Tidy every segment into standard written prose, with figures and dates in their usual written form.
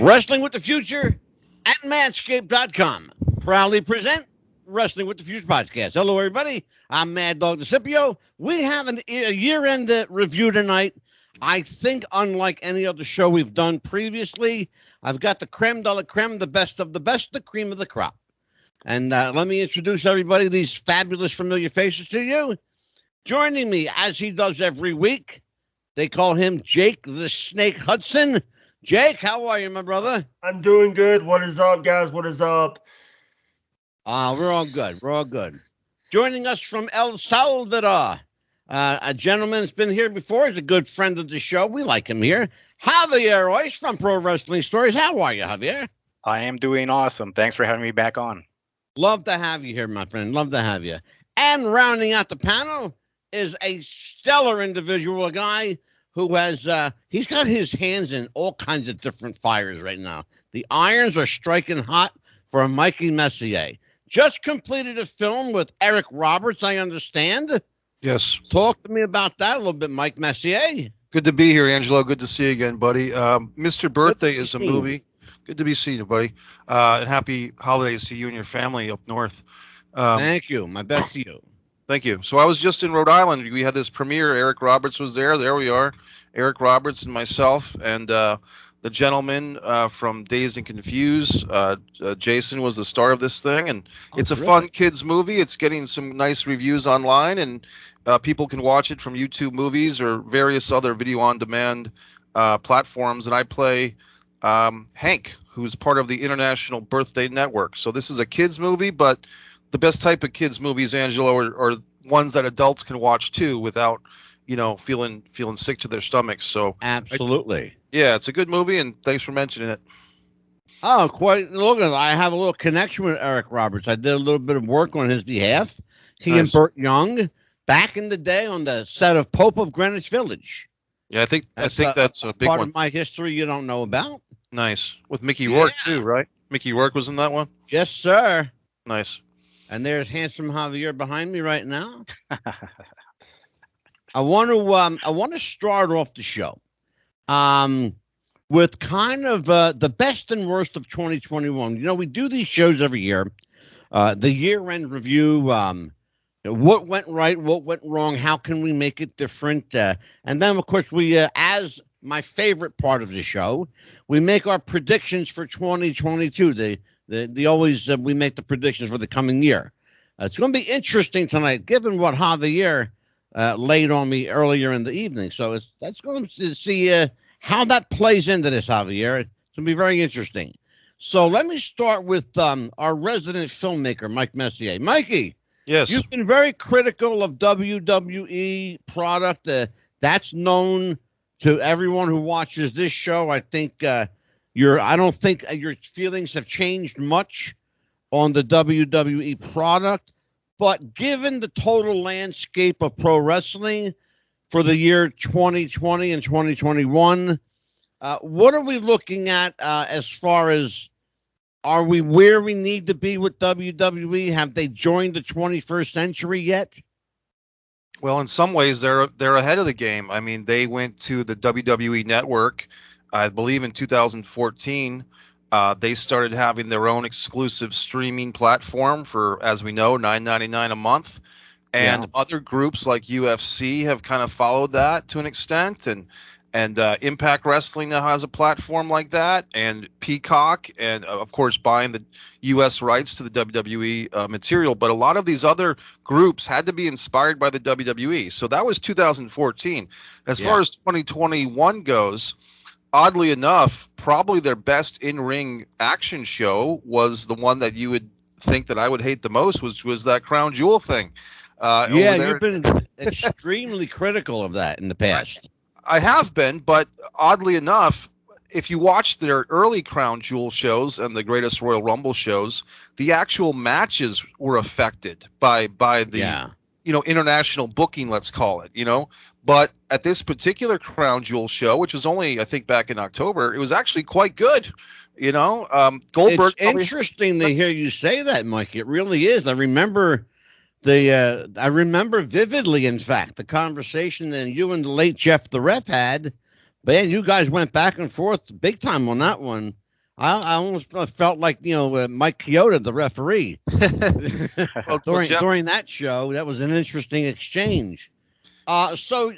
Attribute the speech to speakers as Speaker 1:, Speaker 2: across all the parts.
Speaker 1: Wrestling with the Future at Manscaped.com proudly present Wrestling with the Future podcast. Hello, everybody. I'm MadDog DISIPIO. We have a year-end review tonight. I think unlike any other show we've done previously, I've got the creme de la creme, the best of the best, the cream of the crop. And let me introduce everybody, these fabulous familiar faces to you. Joining me, as he does every week, they call him Jake the Snake Hudson. Jake, how are you, my brother?
Speaker 2: I'm doing good. What is up, guys? What is up?
Speaker 1: We're all good. We're all good. Joining us from El Salvador, a gentleman that's been here before. He's a good friend of the show. We like him here. Javier Ost from Pro Wrestling Stories. How are you, Javier?
Speaker 3: I am doing awesome. Thanks for having me back on.
Speaker 1: Love to have you here, my friend. Love to have you. And rounding out the panel is a stellar individual, a guy who has, he's got his hands in all kinds of different fires right now. The irons are striking hot for Mikey Messier. Just completed a film with Eric Roberts, I understand.
Speaker 4: Yes.
Speaker 1: Talk to me about that a little bit, Mike Messier.
Speaker 4: Good to be here, Angelo. Good to see you again, buddy. Mr. Birthday is a movie. Good to be seen you, buddy. And happy holidays to you and your family up north.
Speaker 1: Thank you. My best to you.
Speaker 4: Thank you. So I was just in Rhode Island. We had this premiere. Eric Roberts was there. There we are. Eric Roberts and myself and the gentleman from Dazed and Confused. Jason was the star of this thing. And it's a fun kids movie. It's getting some nice reviews online. And people can watch it from YouTube Movies or various other video-on-demand platforms. And I play Hank, who's part of the International Birthday Network. So this is a kids movie, but the best type of kids movies, Angelo, are ones that adults can watch too without, feeling sick to their stomachs. So
Speaker 1: absolutely.
Speaker 4: It's a good movie, and thanks for mentioning it.
Speaker 1: Oh, quite. Look, I have a little connection with Eric Roberts. I did a little bit of work on his behalf. He and Burt Young back in the day on the set of Pope of Greenwich Village.
Speaker 4: Yeah, I think that's a big
Speaker 1: part
Speaker 4: one.
Speaker 1: Of my history you don't know about.
Speaker 4: Nice. With Mickey Rourke too, right? Mickey Rourke was in that one?
Speaker 1: Yes, sir.
Speaker 4: Nice.
Speaker 1: And there's handsome Javier behind me right now. I want to start off the show with kind of the best and worst of 2021. We do these shows every year. The year-end review, what went right, what went wrong, how can we make it different? And then, of course, we, as my favorite part of the show, we make our predictions for 2022. We make the predictions for the coming year. It's going to be interesting tonight, given what Javier laid on me earlier in the evening. So that's going to see how that plays into this, Javier. It's going to be very interesting. So let me start with our resident filmmaker, Mike Messier. Mikey,
Speaker 4: yes,
Speaker 1: you've been very critical of WWE product. That's known to everyone who watches this show. I think I don't think your feelings have changed much on the WWE product, but given the total landscape of pro wrestling for the year 2020 and 2021, what are we looking at as far as, are we where we need to be with WWE? Have they joined the 21st century yet?
Speaker 4: Well, in some ways, they're ahead of the game. I mean, they went to the WWE Network, I believe, in 2014. They started having their own exclusive streaming platform for, as we know, $9.99 a month. And other groups like UFC have kind of followed that to an extent. And Impact Wrestling now has a platform like that. And Peacock, and of course, buying the U.S. rights to the WWE material. But a lot of these other groups had to be inspired by the WWE. So that was 2014. As far as 2021 goes, oddly enough, probably their best in-ring action show was the one that you would think that I would hate the most, which was that Crown Jewel thing.
Speaker 1: You've been extremely critical of that in the past.
Speaker 4: I have been, but oddly enough, if you watch their early Crown Jewel shows and the Greatest Royal Rumble shows, the actual matches were affected by the international booking, let's call it, But at this particular Crown Jewel show, which was only, I think, back in October, it was actually quite good. Goldberg.
Speaker 1: It's interesting to hear you say that, Mike. It really is. I remember vividly, in fact, the conversation that you and the late Jeff the Ref had. Man, you guys went back and forth big time on that one. I almost felt like Mike Chioda, the referee, during that show. That was an interesting exchange. So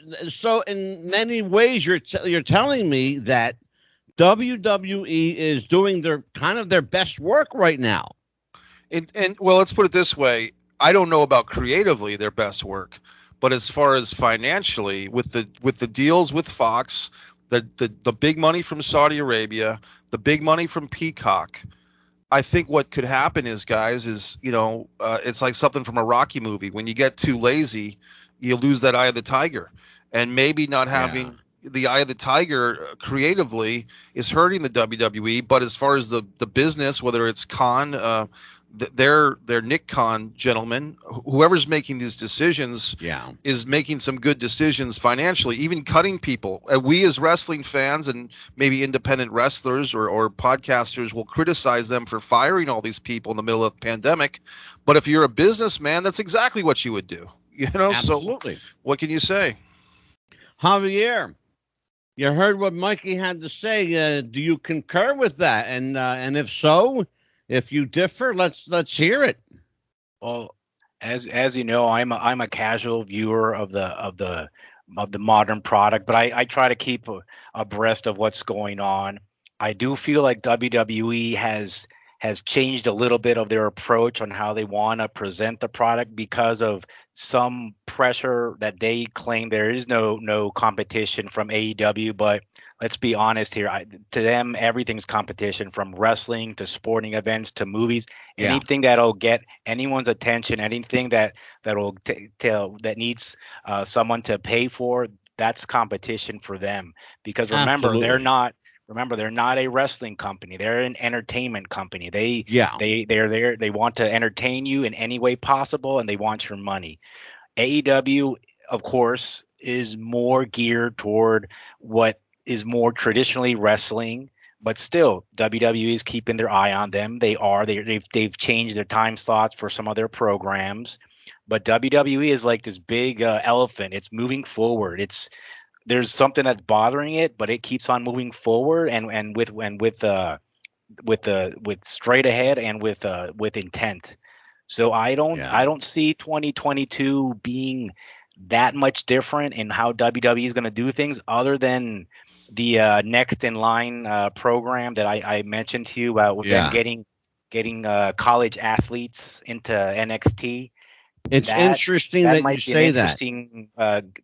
Speaker 1: in many ways, you're telling me that WWE is doing their best work right now.
Speaker 4: And well, let's put it this way. I don't know about creatively their best work, but as far as financially, with the deals with Fox, the big money from Saudi Arabia, the big money from Peacock, I think what could happen is, guys, it's like something from a Rocky movie. When you get too lazy, you lose that eye of the tiger, and maybe not having the eye of the tiger creatively is hurting the WWE. But as far as the business, whether it's Khan, their Nick Khan gentlemen, whoever's making these decisions, is making some good decisions financially, even cutting people. We as wrestling fans and maybe independent wrestlers or podcasters will criticize them for firing all these people in the middle of the pandemic. But if you're a businessman, that's exactly what you would do.
Speaker 1: Absolutely.
Speaker 4: So what can you say?
Speaker 1: Javier, you heard what Mikey had to say. Do you concur with that? And if so, if you differ, let's hear it.
Speaker 3: Well, as you know, I'm a casual viewer of the modern product, but I try to keep abreast of what's going on. I do feel like WWE has changed a little bit of their approach on how they want to present the product because of some pressure that they claim there is no competition from AEW. But let's be honest here, to them everything's competition, from wrestling to sporting events to movies. Anything that'll get anyone's attention, anything that'll that needs someone to pay for, that's competition for them. Because remember,
Speaker 1: Absolutely.
Speaker 3: they're not a wrestling company. They're an entertainment company. They're there. They want to entertain you in any way possible, and they want your money. AEW, of course, is more geared toward what is more traditionally wrestling, but still, WWE is keeping their eye on them. They've changed their time slots for some of their programs, but WWE is like this big elephant. It's moving forward. There's something that's bothering it, but it keeps on moving forward and with straight ahead and with intent. So I don't see 2022 being that much different in how WWE is going to do things, other than the next in line program that I mentioned to you about them getting college athletes into NXT.
Speaker 1: It's interesting that you say that.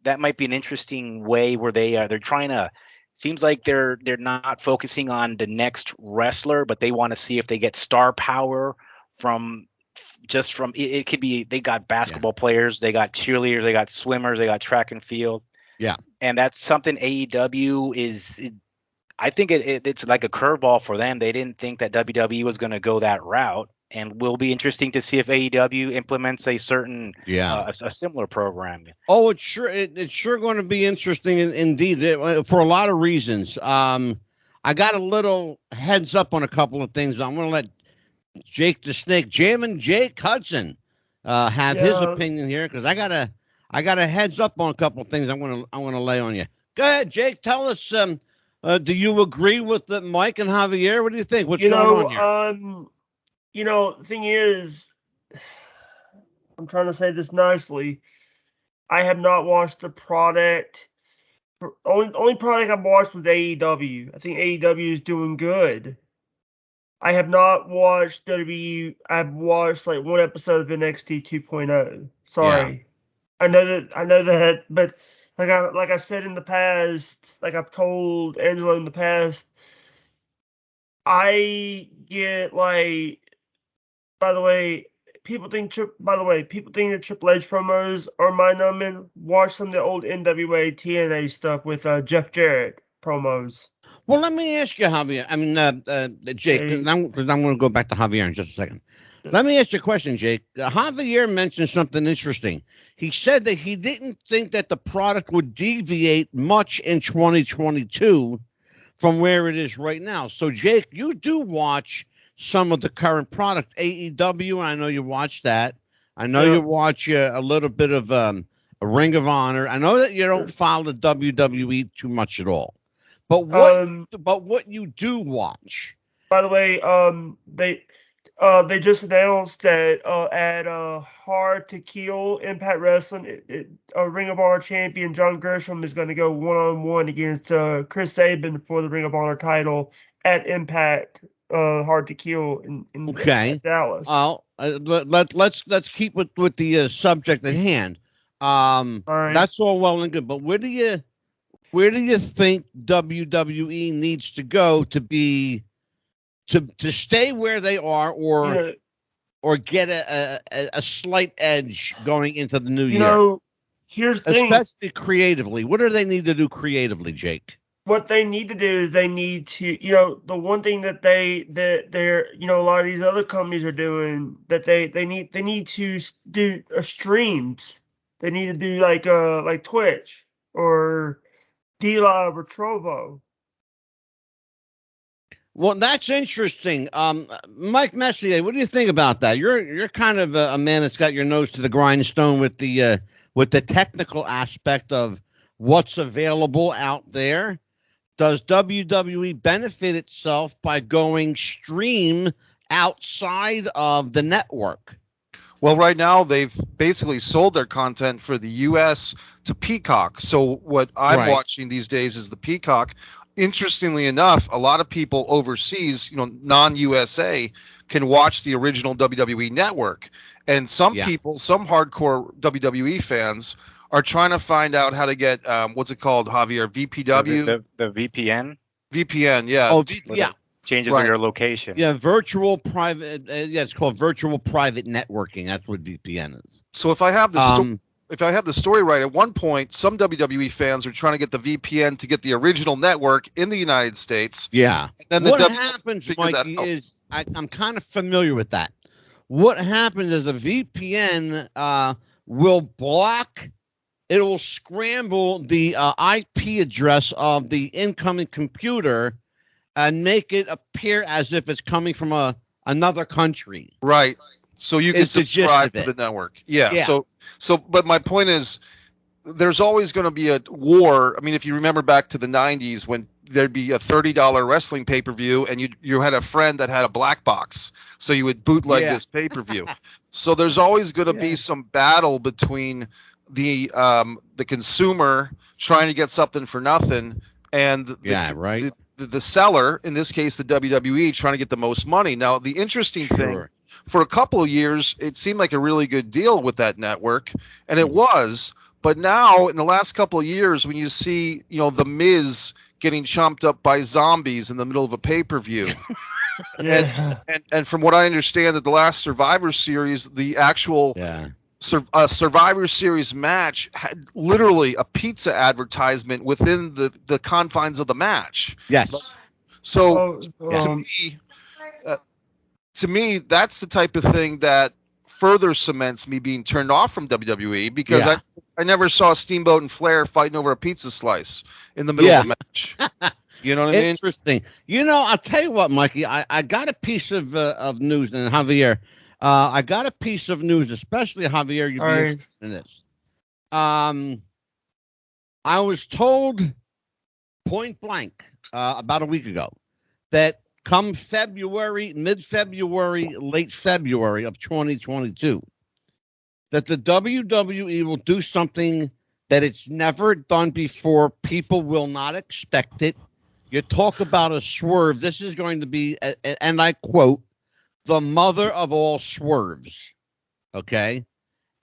Speaker 3: That might be an interesting way where they're trying to. Seems like they're not focusing on the next wrestler, but they want to see if they get star power from it could be they got basketball players, they got cheerleaders, they got swimmers, they got track and field.
Speaker 1: Yeah,
Speaker 3: and that's something AEW is. I think it's like a curveball for them. They didn't think that WWE was going to go that route. And will be interesting to see if AEW implements a certain a similar program.
Speaker 1: Oh, it's sure going to be interesting indeed, for a lot of reasons. I got a little heads up on a couple of things. I'm going to let Jake the Snake, Jammin' Jake Hudson, have his opinion here, because I got a heads up on a couple of things I'm going to lay on you. Go ahead, Jake. Tell us. Do you agree with Mike and Javier? What do you think? What's going on here?
Speaker 2: The thing is, I'm trying to say this nicely. I have not watched the product. Only product I've watched was AEW. I think AEW is doing good. I have not watched WWE. I've watched like one episode of NXT 2.0. Sorry. Yeah. I know that, but like I said in the past, like I've told Angelo in the past, I get like. By the way, people think that Triple H promos are mind-numbing. Watch some of the old NWA TNA stuff with Jeff Jarrett promos.
Speaker 1: Well, let me ask you, Javier. I mean, Jake, because I'm going to go back to Javier in just a second. Let me ask you a question, Jake. Javier mentioned something interesting. He said that he didn't think that the product would deviate much in 2022 from where it is right now. So, Jake, you do watch some of the current product, AEW. I know you watch that. I know you watch a little bit of a Ring of Honor. I know that you don't follow the WWE too much at all. But what you do watch,
Speaker 2: By the way, they just announced that at Hard to Kill Impact Wrestling, Ring of Honor champion John Gresham is going to go 1-on-1 against Chris Sabin for the Ring of Honor title at Impact Hard to Kill in Dallas.
Speaker 1: Well, let's keep with the subject at hand.
Speaker 2: All right.
Speaker 1: That's all well and good, but where do you think WWE needs to go to be to stay where they are, or get a slight edge going into the new year?
Speaker 2: Here's the thing.
Speaker 1: Especially creatively. What do they need to do creatively, Jake?
Speaker 2: What they need to do is they need to, the one thing that they're a lot of these other companies are doing, that they need to do streams. They need to do like Twitch or D-Live or Trovo.
Speaker 1: Well, that's interesting. Mike Messier, what do you think about that? You're kind of a man that's got your nose to the grindstone with the technical aspect of what's available out there. Does WWE benefit itself by going stream outside of the network?
Speaker 4: Well, right now they've basically sold their content for the U.S. to Peacock. So what I'm watching these days is the Peacock. Interestingly enough, a lot of people overseas, non-USA, can watch the original WWE network. And some people, some hardcore WWE fans, are trying to find out how to get what's it called, Javier? VPW?
Speaker 3: The VPN?
Speaker 4: VPN, yeah.
Speaker 1: Oh,
Speaker 3: changes your location.
Speaker 1: Yeah, virtual private. It's called virtual private networking. That's what VPN is.
Speaker 4: So if I have the story right, at one point, some WWE fans are trying to get the VPN to get the original network in the United States.
Speaker 1: Yeah.
Speaker 4: And
Speaker 1: then what happens, Mikey, is I'm kind of familiar with that. What happens is a VPN will block. It will scramble the IP address of the incoming computer and make it appear as if it's coming from another country.
Speaker 4: Right. So you can subscribe to the network. Yeah. So, but my point is, there's always going to be a war. I mean, if you remember back to the 90s when there'd be a $30 wrestling pay-per-view and you had a friend that had a black box, so you would bootleg this pay-per-view. So there's always going to be some battle between the consumer trying to get something for nothing and the seller, in this case the WWE, trying to get the most money. Now the interesting thing, for a couple of years it seemed like a really good deal with that network, and it was, but now in the last couple of years when you see the Miz getting chomped up by zombies in the middle of a pay-per-view and from what I understand, that the last Survivor Series, the actual Survivor Series match had literally a pizza advertisement within the confines of the match.
Speaker 1: Yes.
Speaker 4: So to me, that's the type of thing that further cements me being turned off from WWE, because I never saw Steamboat and Flair fighting over a pizza slice in the middle of the match. You know what I mean?
Speaker 1: Interesting. I'll tell you what, Mikey, I got a piece of news, and Javier, I got a piece of news, especially Javier, you'd be interested in this. I was told point blank about a week ago that come February, mid-February, late February of 2022, that the WWE will do something that it's never done before. People will not expect it. You talk about a swerve. This is going to be, and I quote, the mother of all swerves. Okay?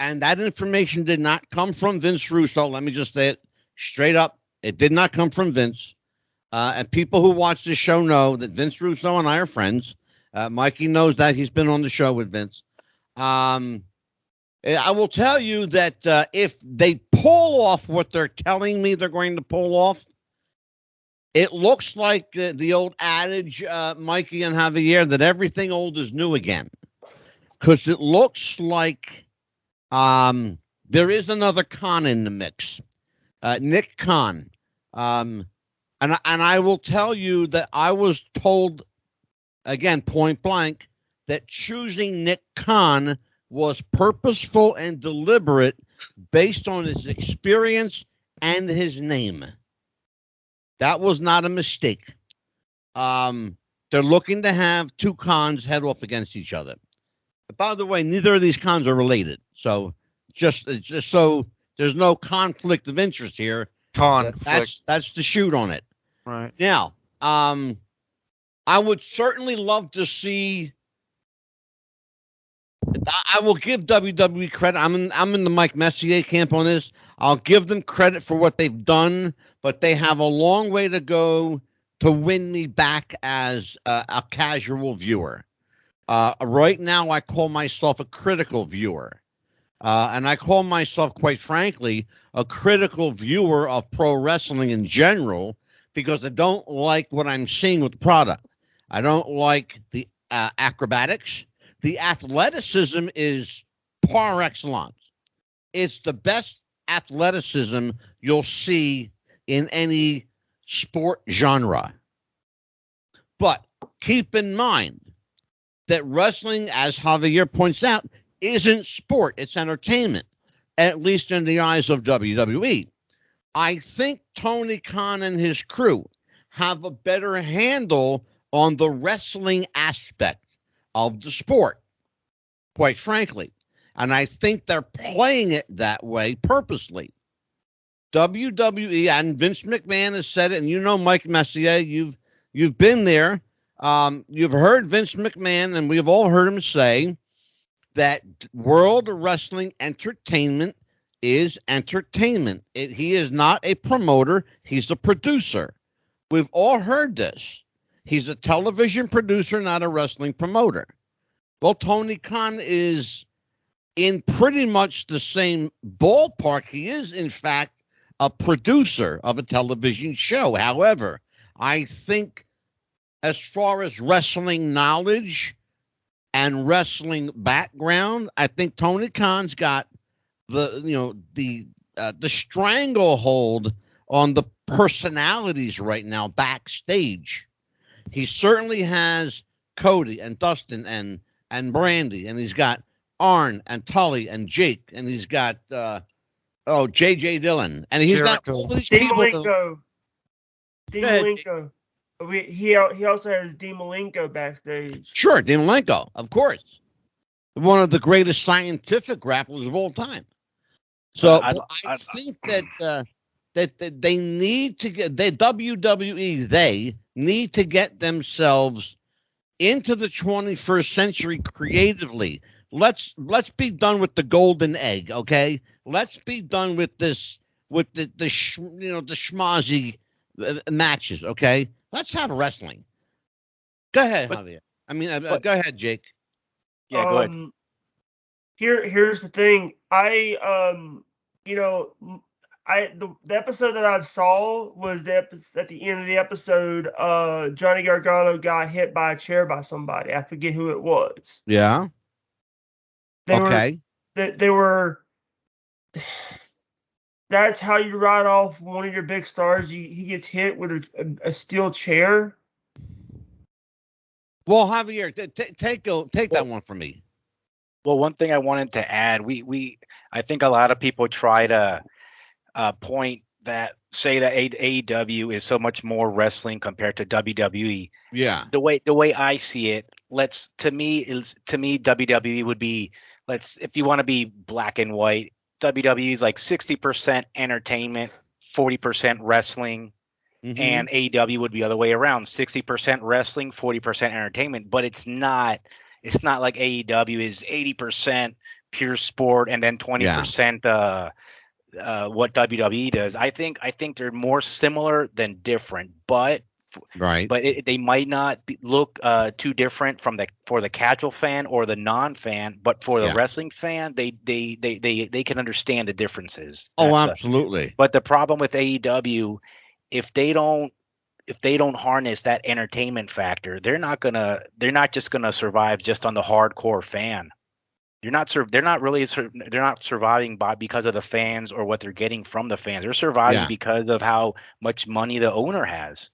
Speaker 1: And that information did not come from Vince Russo. Let me just say it straight up. It did not come from Vince. And people who watch this show know that Vince Russo and I are friends. Mikey knows that. He's been on the show with Vince. I will tell you that if they pull off what they're telling me they're going to pull off, it looks like the old adage, Mikey and Javier, that everything old is new again. Because it looks like there is another Khan in the mix. Nick Khan. And I will tell you that I was told, again, point blank, that choosing Nick Khan was purposeful and deliberate based on his experience and his name. That was not a mistake. They're looking to have two cons head off against each other. But by the way, neither of these cons are related. So just so there's no conflict of interest here.
Speaker 4: Conflict.
Speaker 1: That's the shoot on it.
Speaker 4: Right.
Speaker 1: Now, I would certainly love to see. I will give WWE credit. I'm in the Mike Messier camp on this. I'll give them credit for what they've done, but they have a long way to go to win me back as a casual viewer. Right now, I call myself a critical viewer. And I call myself, quite frankly, a critical viewer of pro wrestling in general because I don't like what I'm seeing with the product. I don't like the acrobatics. The athleticism is par excellence. It's the best athleticism you'll see in any sport genre. But keep in mind that wrestling, as Javier points out, isn't sport. It's entertainment, at least in the eyes of WWE. I think Tony Khan and his crew have a better handle on the wrestling aspect of the sport, quite frankly. And I think they're playing it that way purposely. WWE and Vince McMahon has said it, and you know, Mike Messier, you've been there. You've heard Vince McMahon, and we've all heard him say that World Wrestling Entertainment is entertainment. He is not a promoter. He's a producer. We've all heard this. He's a television producer, not a wrestling promoter. Well, Tony Khan is in pretty much the same ballpark. He is, in fact, a producer of a television show. However, I think as far as wrestling knowledge and wrestling background, I think Tony Khan's got the stranglehold on the personalities right now backstage. He certainly has Cody and Dustin and Brandy, and he's got Arn and Tully and Jake, and he's got J.J. Dillon, and he's got all these people.
Speaker 2: Malenko. He also has Dean Malenko backstage.
Speaker 1: Sure, Dean Malenko, of course. One of the greatest scientific grapplers of all time. So I think that they need to get WWE. They need to get themselves into the 21st century creatively. Let's be done with the golden egg, okay? Let's be done with this, with the schmozzy matches, okay? Let's have wrestling. Go ahead, Javier. I mean, go ahead, Jake.
Speaker 3: Yeah, go ahead.
Speaker 2: Here's the thing. The episode that I saw was at the end of the episode. Johnny Gargano got hit by a chair by somebody. I forget who it was.
Speaker 1: Yeah.
Speaker 2: They were. That's how you write off one of your big stars. He gets hit with a steel chair.
Speaker 1: Well, Javier, take that one from me.
Speaker 3: Well, one thing I wanted to add, I think a lot of people try to say that AEW is so much more wrestling compared to WWE.
Speaker 1: Yeah.
Speaker 3: The way I see it, to me WWE would be, if you want to be black and white, WWE is like 60% entertainment, 40% wrestling, and AEW would be the other way around, 60% wrestling, 40% entertainment. But it's not like AEW is 80% pure sport and then 20% what WWE does. I think they're more similar than different, but they might not look too different for the casual fan or the non-fan, but for the wrestling fan, they can understand the differences.
Speaker 1: Absolutely.
Speaker 3: But the problem with AEW, if they don't harness that entertainment factor, they're not just gonna survive just on the hardcore fan. They're not surviving because of the fans or what they're getting from the fans. They're surviving because of how much money the owner has.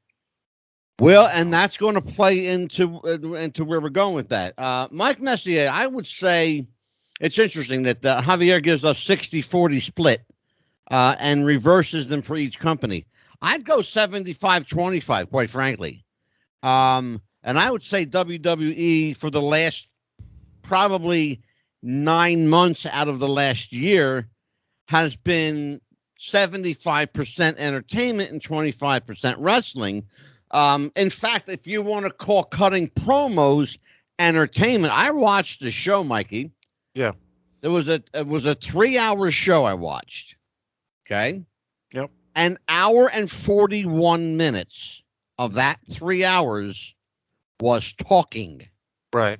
Speaker 1: Well, and that's going to play into where we're going with that. Mike Messier, I would say it's interesting that Javier gives us 60-40 split and reverses them for each company. I'd go 75-25, quite frankly. And And I would say WWE for the last probably 9 months out of the last year has been 75% entertainment and 25% wrestling. In fact, if you want to call cutting promos entertainment, I watched the show, Mikey.
Speaker 4: Yeah.
Speaker 1: It was a 3-hour show I watched. Okay.
Speaker 4: Yep.
Speaker 1: An hour and 41 minutes of that 3 hours was talking.
Speaker 4: Right.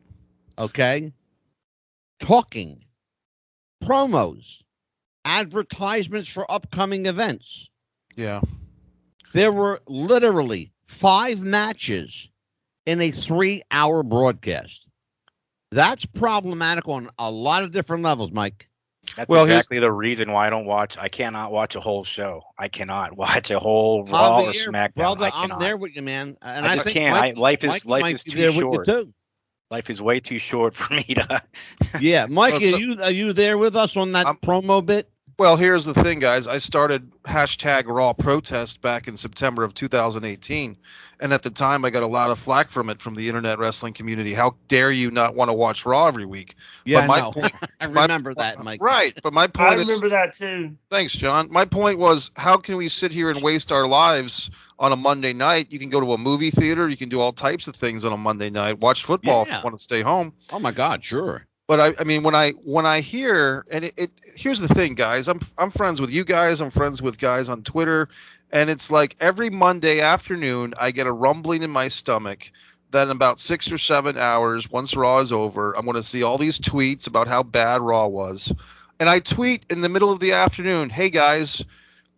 Speaker 1: Okay. Talking. Promos. Advertisements for upcoming events.
Speaker 4: Yeah.
Speaker 1: There were literally 5 matches in a 3-hour broadcast. That's problematic on a lot of different levels, Mike.
Speaker 3: That's
Speaker 4: Well,
Speaker 3: exactly the reason why I cannot watch a whole show. I cannot watch a whole Raw or
Speaker 1: Javier,
Speaker 3: SmackDown.
Speaker 1: brother,
Speaker 3: I cannot.
Speaker 1: I'm there with you, man. And
Speaker 3: I
Speaker 1: I
Speaker 3: just
Speaker 1: think
Speaker 3: can't. Life is
Speaker 1: might be
Speaker 3: too
Speaker 1: there
Speaker 3: short.
Speaker 1: with you too.
Speaker 3: Life is way too short for me to.
Speaker 1: Yeah, Mikey,
Speaker 4: Well,
Speaker 1: are you there with us on that promo bit?
Speaker 4: Well, here's the thing, guys. I started hashtag Raw Protest back in September of 2018. And at the time, I got a lot of flack from it from the internet wrestling community. How dare you not want to watch Raw every week?
Speaker 1: Yeah,
Speaker 4: my
Speaker 1: no.
Speaker 4: point,
Speaker 1: I remember that, Mike.
Speaker 4: Right. But my
Speaker 2: I
Speaker 4: point
Speaker 2: remember
Speaker 4: is,
Speaker 2: that too.
Speaker 4: thanks, John. My point was, how can we sit here and waste our lives on a Monday night? You can go to a movie theater. You can do all types of things on a Monday night. Watch football if you want to stay home.
Speaker 1: Oh, my God, sure.
Speaker 4: But I mean, when I hear, and here's the thing, guys. I'm friends with you guys. I'm friends with guys on Twitter, and it's like every Monday afternoon, I get a rumbling in my stomach that in about 6 or 7 hours, once Raw is over, I'm going to see all these tweets about how bad Raw was, and I tweet in the middle of the afternoon, "Hey guys,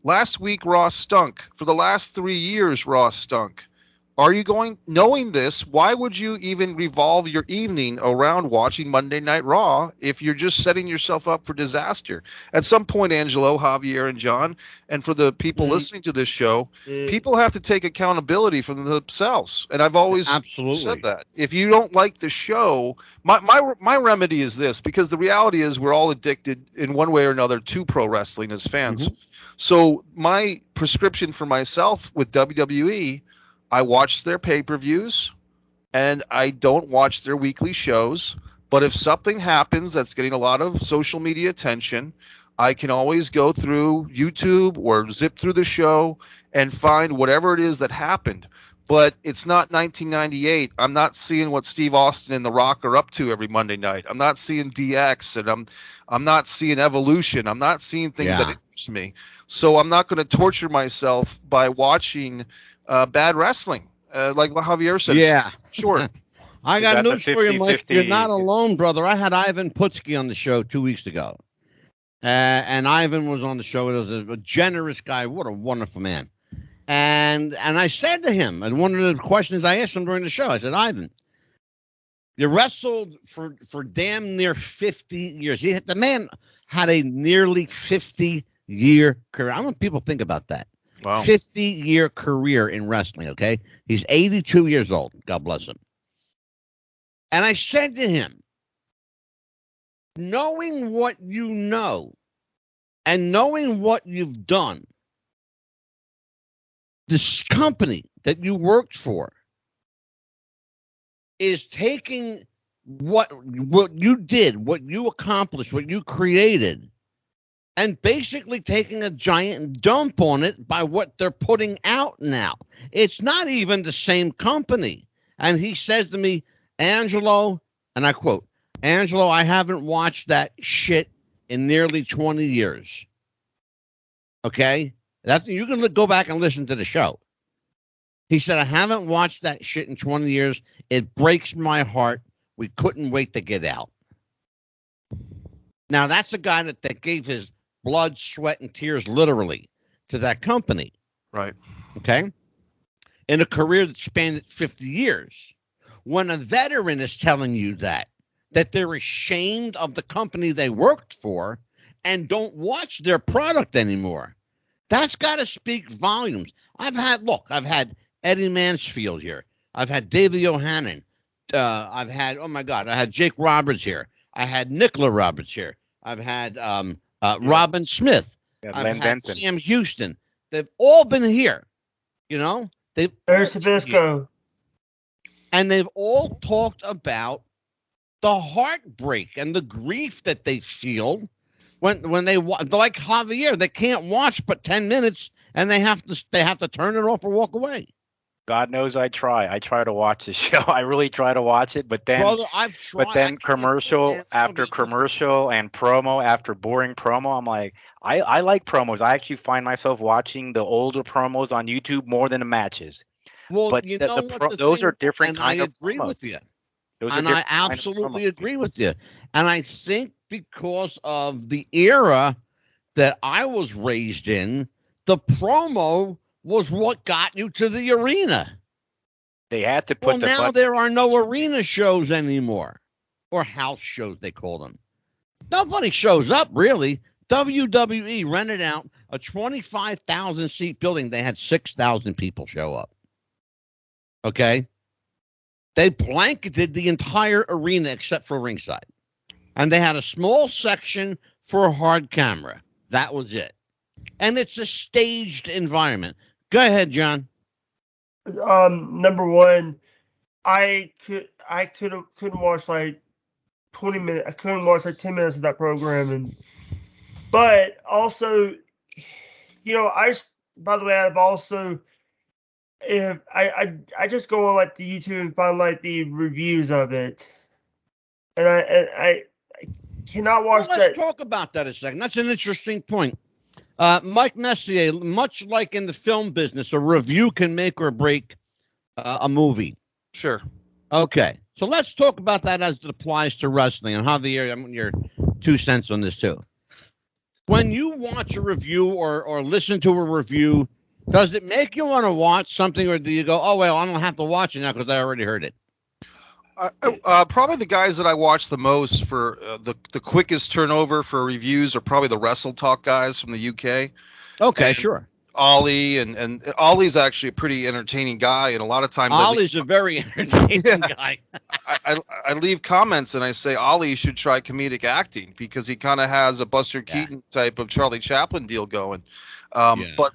Speaker 4: last week Raw stunk. For the last 3 years, Raw stunk. Are you knowing this, why would you even revolve your evening around watching Monday Night Raw if you're just setting yourself up for disaster?" At some point, Angelo, Javier, and John, and for the people listening to this show, people have to take accountability for themselves. And I've always said that. If you don't like the show, my remedy is this, because the reality is we're all addicted in one way or another to pro wrestling as fans. So my prescription for myself with WWE, I watch their pay-per-views, and I don't watch their weekly shows. But if something happens that's getting a lot of social media attention, I can always go through YouTube or zip through the show and find whatever it is that happened. But it's not 1998. I'm not seeing what Steve Austin and The Rock are up to every Monday night. I'm not seeing DX, and I'm not seeing Evolution. I'm not seeing things that interest me. So I'm not going to torture myself by watching bad wrestling, like what Javier said.
Speaker 1: Yeah,
Speaker 4: sure.
Speaker 1: I got news for you, Mike. You're not alone, brother. I had Ivan Putski on the show 2 weeks ago, and Ivan was on the show. He was a generous guy. What a wonderful man. And I said to him, and one of the questions I asked him during the show, I said, Ivan, you wrestled for damn near 50 years. The man had a nearly 50-year career. I want people to think about that.
Speaker 4: Wow.
Speaker 1: 50-year career in wrestling, okay? He's 82 years old. God bless him. And I said to him, knowing what you know and knowing what you've done, this company that you worked for is taking what you did, what you accomplished, what you created, and basically taking a giant dump on it by what they're putting out now. It's not even the same company. And he says to me, Angelo, and I quote, Angelo, I haven't watched that shit in nearly 20 years. Okay? You can go back and listen to the show. He said, I haven't watched that shit in 20 years. It breaks my heart. We couldn't wait to get out. Now, that's a guy that gave his blood, sweat, and tears literally to that company.
Speaker 4: Right.
Speaker 1: Okay? In a career that spanned 50 years. When a veteran is telling you that they're ashamed of the company they worked for and don't watch their product anymore, that's got to speak volumes. I've had Eddie Mansfield here. I've had David Yohannan. I had Jake Roberts here. I had Nicola Roberts here. I've had Robin Smith. I've had Sam Houston. They've all been here. You know,
Speaker 2: There's Sabisco.
Speaker 1: and they've all talked about the heartbreak and the grief that they feel when they like Javier. They can't watch but 10 minutes, and they have to turn it off or walk away.
Speaker 3: God knows I try. I try to watch the show. I really try to watch it, but then
Speaker 1: Brother, I've tried.
Speaker 3: but then commercial after commercial and promo after boring promo. I'm like, I like promos. I actually find myself watching the older promos on YouTube more than the matches.
Speaker 1: Well,
Speaker 3: but
Speaker 1: you know what,
Speaker 3: those
Speaker 1: thing,
Speaker 3: are different
Speaker 1: and
Speaker 3: kind
Speaker 1: I
Speaker 3: of
Speaker 1: agree
Speaker 3: promos.
Speaker 1: with you.
Speaker 3: Those
Speaker 1: and
Speaker 3: are
Speaker 1: I absolutely agree with you. And I think because of the era that I was raised in, the promo was what got you to the arena.
Speaker 3: They had to put
Speaker 1: now there are no arena shows anymore, or house shows they call them. Nobody shows up really. WWE rented out a 25,000 seat building. They had 6,000 people show up. Okay. They blanketed the entire arena except for ringside. And they had a small section for hard camera. That was it. And it's a staged environment. Go ahead, John.
Speaker 2: Number one, I couldn't watch like 20 minutes. I couldn't watch like 10 minutes of that programming. But also, by the way, I've also, if I just go on like the YouTube and find like the reviews of it, and I cannot watch that.
Speaker 1: Let's talk about that a second. That's an interesting point. Mike Messier, much like in the film business, a review can make or break a movie.
Speaker 4: Sure.
Speaker 1: Okay, so let's talk about that as it applies to wrestling. And Javier, I want your 2 cents on this too. When you watch a review or listen to a review, does it make you want to watch something, or do you go, oh, well, I don't have to watch it now because I already heard it?
Speaker 4: Probably the guys that I watch the most for the quickest turnover for reviews are probably the Wrestle Talk guys from the UK.
Speaker 1: Okay, sure.
Speaker 4: Ollie and Ollie's actually a pretty entertaining guy, and a lot of times
Speaker 1: Ollie's a very entertaining guy.
Speaker 4: I leave comments and I say Ollie should try comedic acting because he kind of has a Buster Keaton type of Charlie Chaplin deal going. But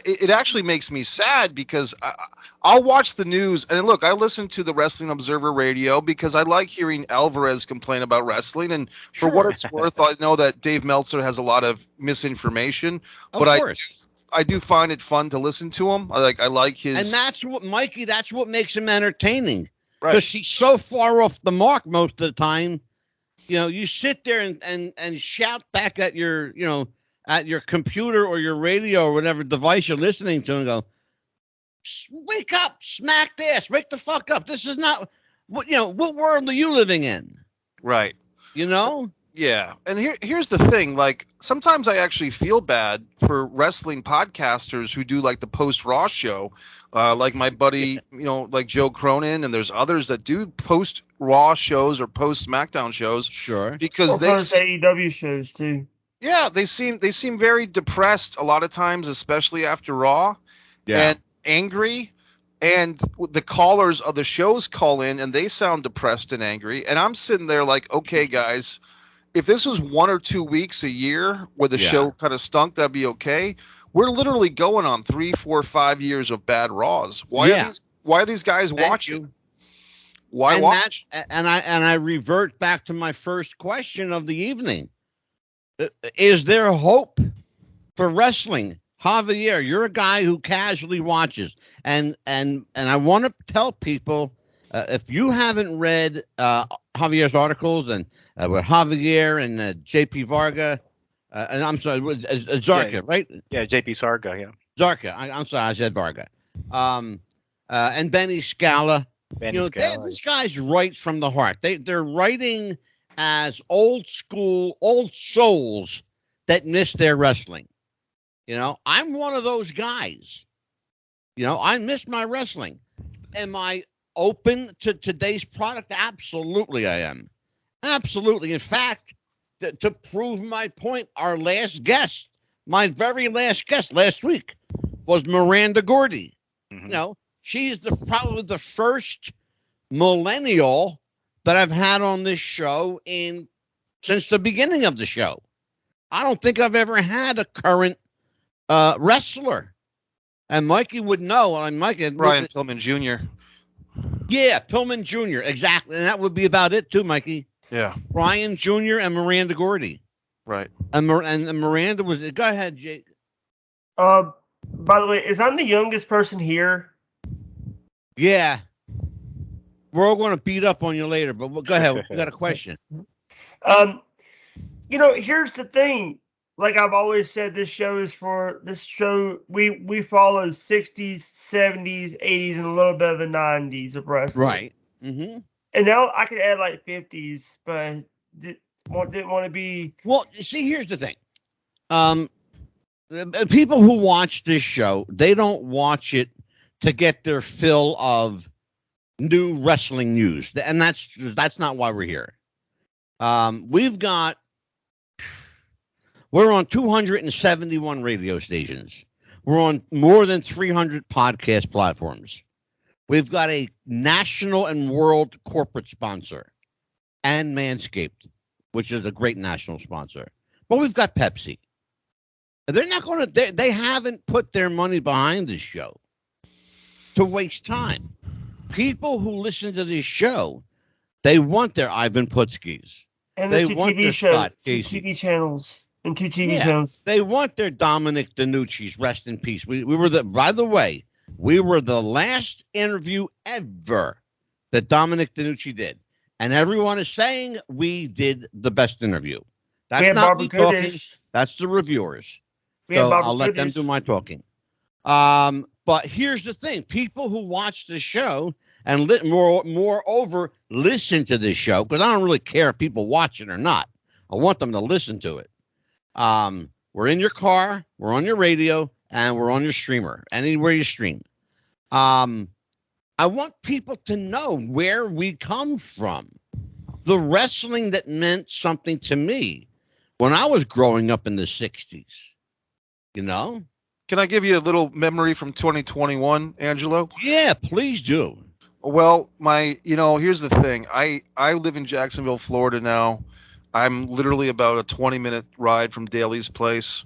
Speaker 4: it actually makes me sad because I'll watch the news and look, I listen to the Wrestling Observer Radio because I like hearing Alvarez complain about wrestling, and for what it's worth, I know that Dave Meltzer has a lot of misinformation, but I do find it fun to listen to him. I like his,
Speaker 1: and that's what Mikey. That's what makes him entertaining,
Speaker 4: right?
Speaker 1: Because he's so far off the mark most of the time. You sit there and shout back at your at your computer or your radio or whatever device you're listening to, and go, "Wake up, smack the ass, wake the fuck up. This is not what What world are you living in?"
Speaker 4: Right. Yeah, and here's the thing. Like, sometimes I actually feel bad for wrestling podcasters who do like the post-Raw show, like my buddy, like Joe Cronin, and there's others that do post-Raw shows or post-SmackDown shows.
Speaker 1: Sure.
Speaker 2: Because they AEW shows too.
Speaker 4: Yeah, they seem very depressed a lot of times, especially after Raw, and angry. And the callers of the shows call in, and they sound depressed and angry. And I'm sitting there like, okay, guys. If this was 1 or 2 weeks a year where the show kind of stunk, that'd be okay. We're literally going on 3, 4, 5 years of bad Raws. Why are these guys watching? Why watch?
Speaker 1: And I revert back to my first question of the evening. Is there hope for wrestling? Javier, you're a guy who casually watches, and I want to tell people, if you haven't read Javier's articles and with Javier and JP Varga, and I'm sorry, Zarka, right?
Speaker 3: Yeah, JP Sarga, yeah.
Speaker 1: Zarka, I'm sorry, I said Varga. And Benny Scala. These guys write from the heart. They're writing as old school, old souls that miss their wrestling. I'm one of those guys. I miss my wrestling. Am I open to today's product? Absolutely, I am. Absolutely. In fact, to prove my point, our last guest, my very last guest last week, was Miranda Gordy.
Speaker 3: Mm-hmm.
Speaker 1: She's probably the first millennial that I've had on this show since the beginning of the show. I don't think I've ever had a current wrestler. And Mikey would know.
Speaker 4: Brian Pillman Jr.
Speaker 1: Yeah, Pillman Jr. Exactly, and that would be about it too, Mikey.
Speaker 4: Yeah.
Speaker 1: Brian Jr. and Miranda Gordy.
Speaker 4: Right.
Speaker 1: And Miranda was. Go ahead, Jake.
Speaker 2: By the way, is I'm the youngest person here?
Speaker 1: Yeah. We're all going to beat up on you later, but go ahead. We got a question.
Speaker 2: Here's the thing. Like I've always said, this show. We follow 60s, 70s, 80s, and a little bit of the 90s of wrestling.
Speaker 1: Right. Mm-hmm.
Speaker 2: And now I could add like 50s, but didn't want to be.
Speaker 1: Well, see, here's the thing. People who watch this show, they don't watch it to get their fill of new wrestling news, and that's not why we're here. We're on 271 radio stations. We're on more than 300 podcast platforms. We've got a national and world corporate sponsor, and Manscaped, which is a great national sponsor. But we've got Pepsi. They're not going to. They haven't put their money behind this show to waste time. People who listen to this show, they want their Ivan Putskis.
Speaker 2: And
Speaker 1: they
Speaker 2: the two
Speaker 1: want
Speaker 2: TV
Speaker 1: their
Speaker 2: shows,
Speaker 1: Scott
Speaker 2: two
Speaker 1: Casey.
Speaker 2: TV channels, and two TV
Speaker 1: Yeah.
Speaker 2: channels.
Speaker 1: They want their Dominic DeNucci's. Rest in peace. We were by the way, we were the last interview ever that Dominic DeNucci did. And everyone is saying we did the best interview. That's
Speaker 2: We had
Speaker 1: not me
Speaker 2: Barbara
Speaker 1: talking.
Speaker 2: Kudish.
Speaker 1: That's the reviewers.
Speaker 2: We had
Speaker 1: So
Speaker 2: Barbara
Speaker 1: I'll let them
Speaker 2: Kudish.
Speaker 1: do my talking. But here's the thing. People who watch the show and moreover listen to this show, because I don't really care if people watch it or not. I want them to listen to it. We're in your car, we're on your radio, and we're on your streamer, anywhere you stream. I want people to know where we come from. The wrestling that meant something to me when I was growing up in the 60s. You know?
Speaker 4: Can I give you a little memory from 2021, Angelo?
Speaker 1: Yeah, please do.
Speaker 4: Well, here's the thing. I live in Jacksonville, Florida now. I'm literally about a 20-minute ride from Daly's place.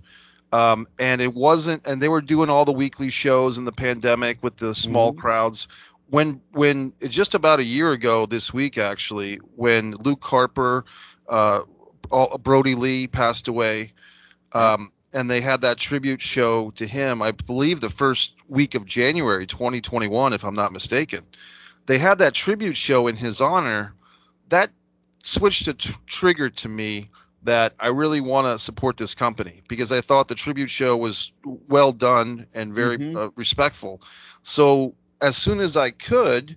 Speaker 4: And they were doing all the weekly shows in the pandemic with the small crowds. When just about a year ago this week, actually, when Luke Harper, Brody Lee passed away, and they had that tribute show to him, I believe the first week of January 2021, if I'm not mistaken. They had that tribute show in his honor. That switched a trigger to me that I really want to support this company, because I thought the tribute show was well done and very respectful. So as soon as I could,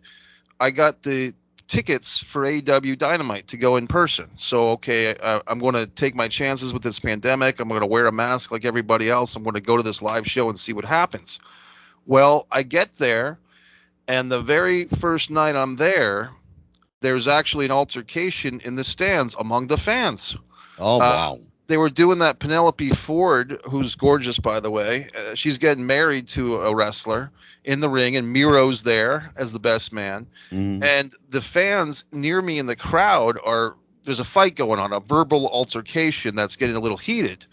Speaker 4: I got the tickets for AEW Dynamite to go in person. So, okay, I'm going to take my chances with this pandemic. I'm going to wear a mask like everybody else. I'm going to go to this live show and see what happens. Well, I get there, and the very first night I'm there, there's actually an altercation in the stands among the fans.
Speaker 1: Oh, wow.
Speaker 4: They were doing that Penelope Ford, who's gorgeous, by the way. She's getting married to a wrestler in the ring, and Miro's there as the best man. And the fans near me in the crowd there's a fight going on, a verbal altercation that's getting a little heated.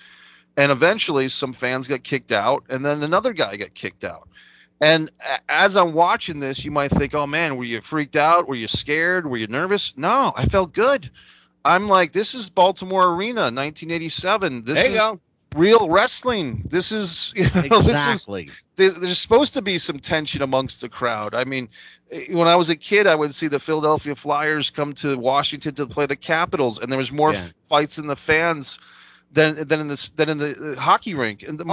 Speaker 4: And eventually some fans got kicked out, and then another guy got kicked out. And as I'm watching this, you might think, oh, man, were you freaked out? Were you scared? Were you nervous? No, I felt good. I'm like, this is Baltimore Arena, 1987. This is real wrestling. This is,
Speaker 1: Exactly.
Speaker 4: There's supposed to be some tension amongst the crowd. I mean, when I was a kid, I would see the Philadelphia Flyers come to Washington to play the Capitals, and there was more fights in the fans than in the hockey rink. And
Speaker 1: the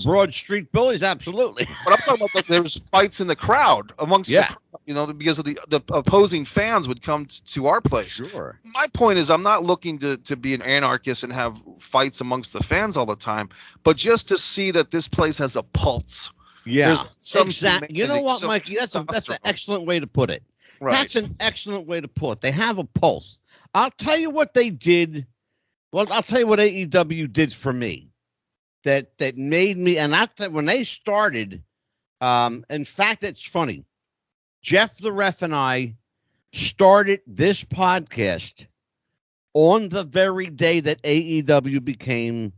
Speaker 1: Broad Street Bullies, absolutely.
Speaker 4: But I'm talking about there was fights in the crowd amongst the crowd, because of the opposing fans would come to our place.
Speaker 1: Sure.
Speaker 4: My point is, I'm not looking to be an anarchist and have fights amongst the fans all the time, but just to see that this place has a pulse.
Speaker 1: Yeah, exactly. You know what, Mikey? That's an excellent way to put it.
Speaker 4: Right.
Speaker 1: That's an excellent way to put it. They have a pulse. I'll tell you what they did. Well, I'll tell you what AEW did for me. That made me, and I thought when they started, in fact, it's funny. Jeff the Ref and I started this podcast on the very day that AEW became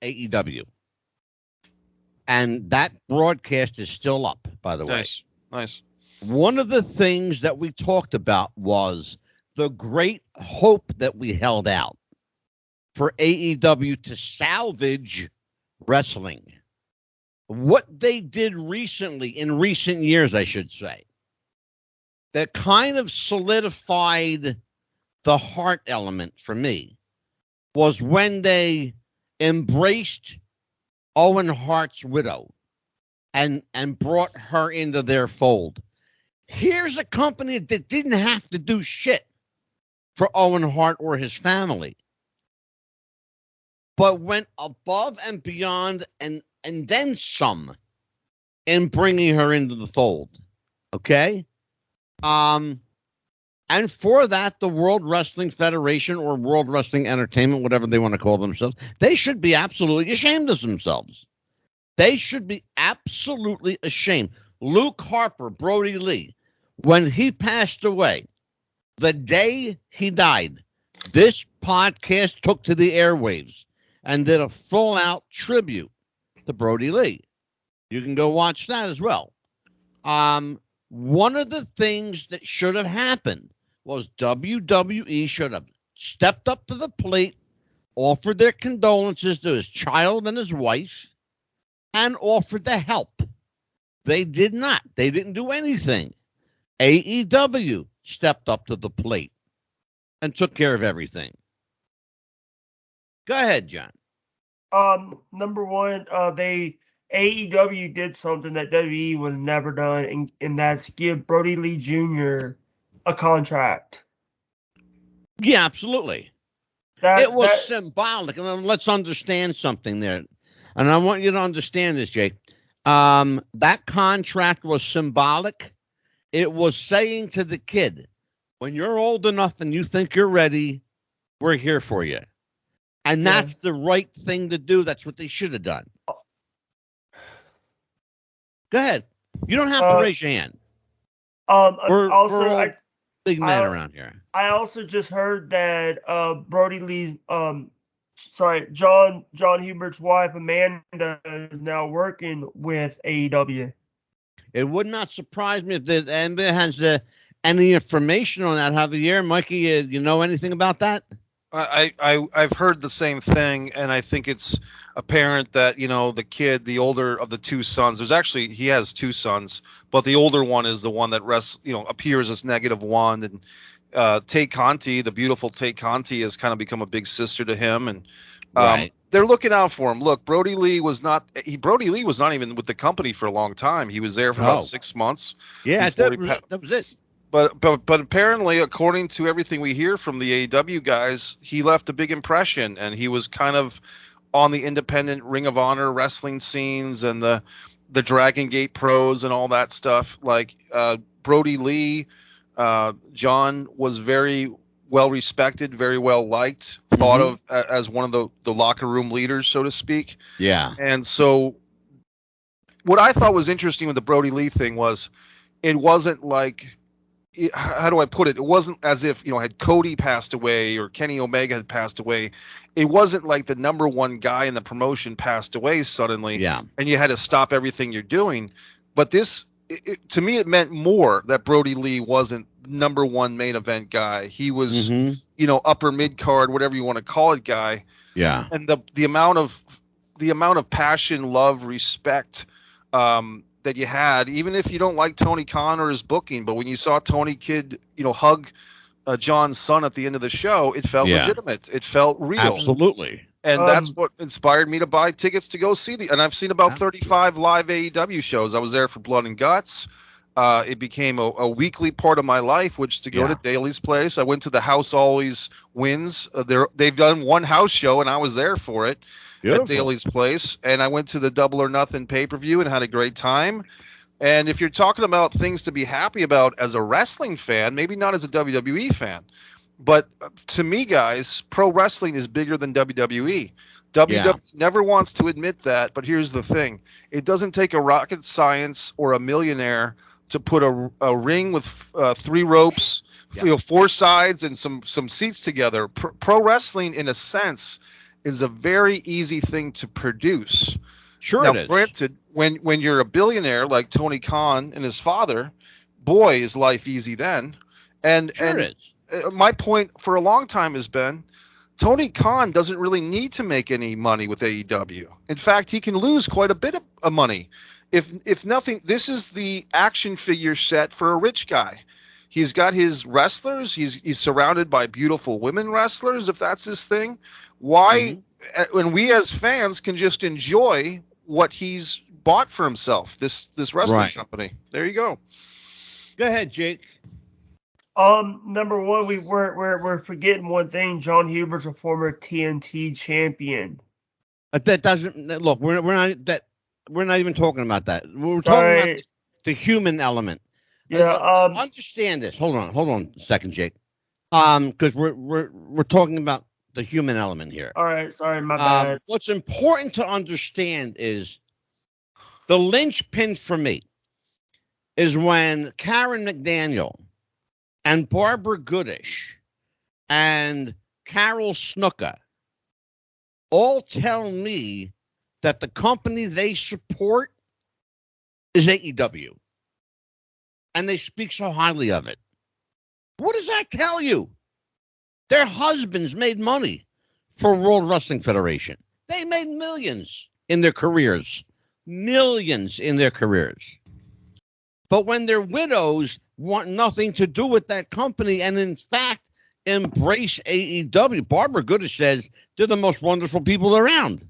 Speaker 1: AEW. And that broadcast is still up, by the way.
Speaker 4: Nice.
Speaker 1: one of the things that we talked about was the great hope that we held out for AEW to salvage wrestling. What they did recently, in recent years, I should say, that kind of solidified the heart element for me was when they embraced Owen Hart's widow and brought her into their fold. Here's a company that didn't have to do shit for Owen Hart or his family, but went above and beyond and then some in bringing her into the fold. Okay? And for that, the World Wrestling Federation or World Wrestling Entertainment, whatever they want to call themselves, they should be absolutely ashamed of themselves. They should be absolutely ashamed. Luke Harper, Brody Lee, when he passed away, the day he died, this podcast took to the airwaves and did a full-out tribute to Brody Lee. You can go watch that as well. One of the things that should have happened was WWE should have stepped up to the plate, offered their condolences to his child and his wife, and offered the help. They did not. They didn't do anything. AEW stepped up to the plate and took care of everything. Go ahead, John.
Speaker 2: Number one, AEW did something that WWE would have never done, and that's give Brody Lee Jr. a contract.
Speaker 1: Yeah, absolutely. It was symbolic. And let's understand something there. And I want you to understand this, Jake. That contract was symbolic. It was saying to the kid, when you're old enough and you think you're ready, we're here for you. And that's the right thing to do. That's what they should have done. Go ahead. You don't have to raise your hand. We're all big men around here.
Speaker 2: I also just heard that Brody Lee's John Hubert's wife Amanda is now working with AEW.
Speaker 1: It would not surprise me if anybody has any information on that. Javier, Mikey, you know anything about that?
Speaker 4: I've heard the same thing, and I think it's apparent that, you know, the kid, the older of the two sons, he has two sons, but the older one is the one that appears as -1, and Tay Conti, the beautiful Tay Conti, has kind of become a big sister to him, and
Speaker 1: right.
Speaker 4: They're looking out for him. Look, Brody Lee was not even with the company for a long time. He was there for about 6 months.
Speaker 1: Yeah, that was it.
Speaker 4: But apparently, according to everything we hear from the AEW guys, he left a big impression, and he was kind of on the independent Ring of Honor wrestling scenes and the Dragon Gate pros and all that stuff. Like Brody Lee, John was very well respected, very well liked, thought of as one of the locker room leaders, so to speak.
Speaker 1: Yeah.
Speaker 4: And so what I thought was interesting with the Brody Lee thing was it wasn't like, how do I put it? It wasn't as if, had Cody passed away or Kenny Omega had passed away. It wasn't like the number one guy in the promotion passed away suddenly.
Speaker 1: Yeah. And
Speaker 4: you had to stop everything you're doing. But this, to me, it meant more that Brody Lee wasn't number one main event guy. He was, upper mid card, whatever you want to call it, guy.
Speaker 1: Yeah.
Speaker 4: And the amount of passion, love, respect, that you had, even if you don't like Tony Khan or his booking, but when you saw Tony Kidd, hug John's son at the end of the show, it felt legitimate. It felt real.
Speaker 1: Absolutely.
Speaker 4: And that's what inspired me to buy tickets to go see and I've seen about 35 live AEW shows. I was there for Blood and Guts. It became a weekly part of my life, which to go to Daly's place. I went to the House Always Wins. They've done one house show, and I was there for it. Beautiful. At Daly's place, and I went to the Double or Nothing pay-per-view and had a great time. And if you're talking about things to be happy about as a wrestling fan, maybe not as a WWE fan, but to me, guys, pro wrestling is bigger than WWE. WWE never wants to admit that, but here's the thing. It doesn't take a rocket science or a millionaire to put a ring with 3 ropes, 4 sides, and some seats together. Pro wrestling, in a sense, is a very easy thing to produce.
Speaker 1: Sure,
Speaker 4: now,
Speaker 1: it is.
Speaker 4: Granted, when you're a billionaire like Tony Khan and his father, boy, is life easy then. And
Speaker 1: Sure it is.
Speaker 4: My point for a long time has been Tony Khan doesn't really need to make any money with AEW. In fact, he can lose quite a bit of money. If nothing, this is the action figure set for a rich guy. He's got his wrestlers. He's surrounded by beautiful women wrestlers, if that's his thing. Why? When we as fans can just enjoy what he's bought for himself, this wrestling company. There you go.
Speaker 1: Go ahead, Jake.
Speaker 2: Number one, we're forgetting one thing. John Huber's a former TNT champion.
Speaker 1: That doesn't look. We're not even talking about that. We're talking about the human element.
Speaker 2: Yeah.
Speaker 1: Understand this. Hold on a second, Jake. Because we're talking about the human element here.
Speaker 2: All right. Sorry, my bad.
Speaker 1: What's important to understand is the linchpin for me is when Karen McDaniel and Barbara Goodish and Carol Snuka all tell me that the company they support is AEW. And they speak so highly of it. What does that tell you? Their husbands made money for World Wrestling Federation. They made millions in their careers. Millions in their careers. But when their widows want nothing to do with that company and, in fact, embrace AEW, Barbara Goodish says they're the most wonderful people around.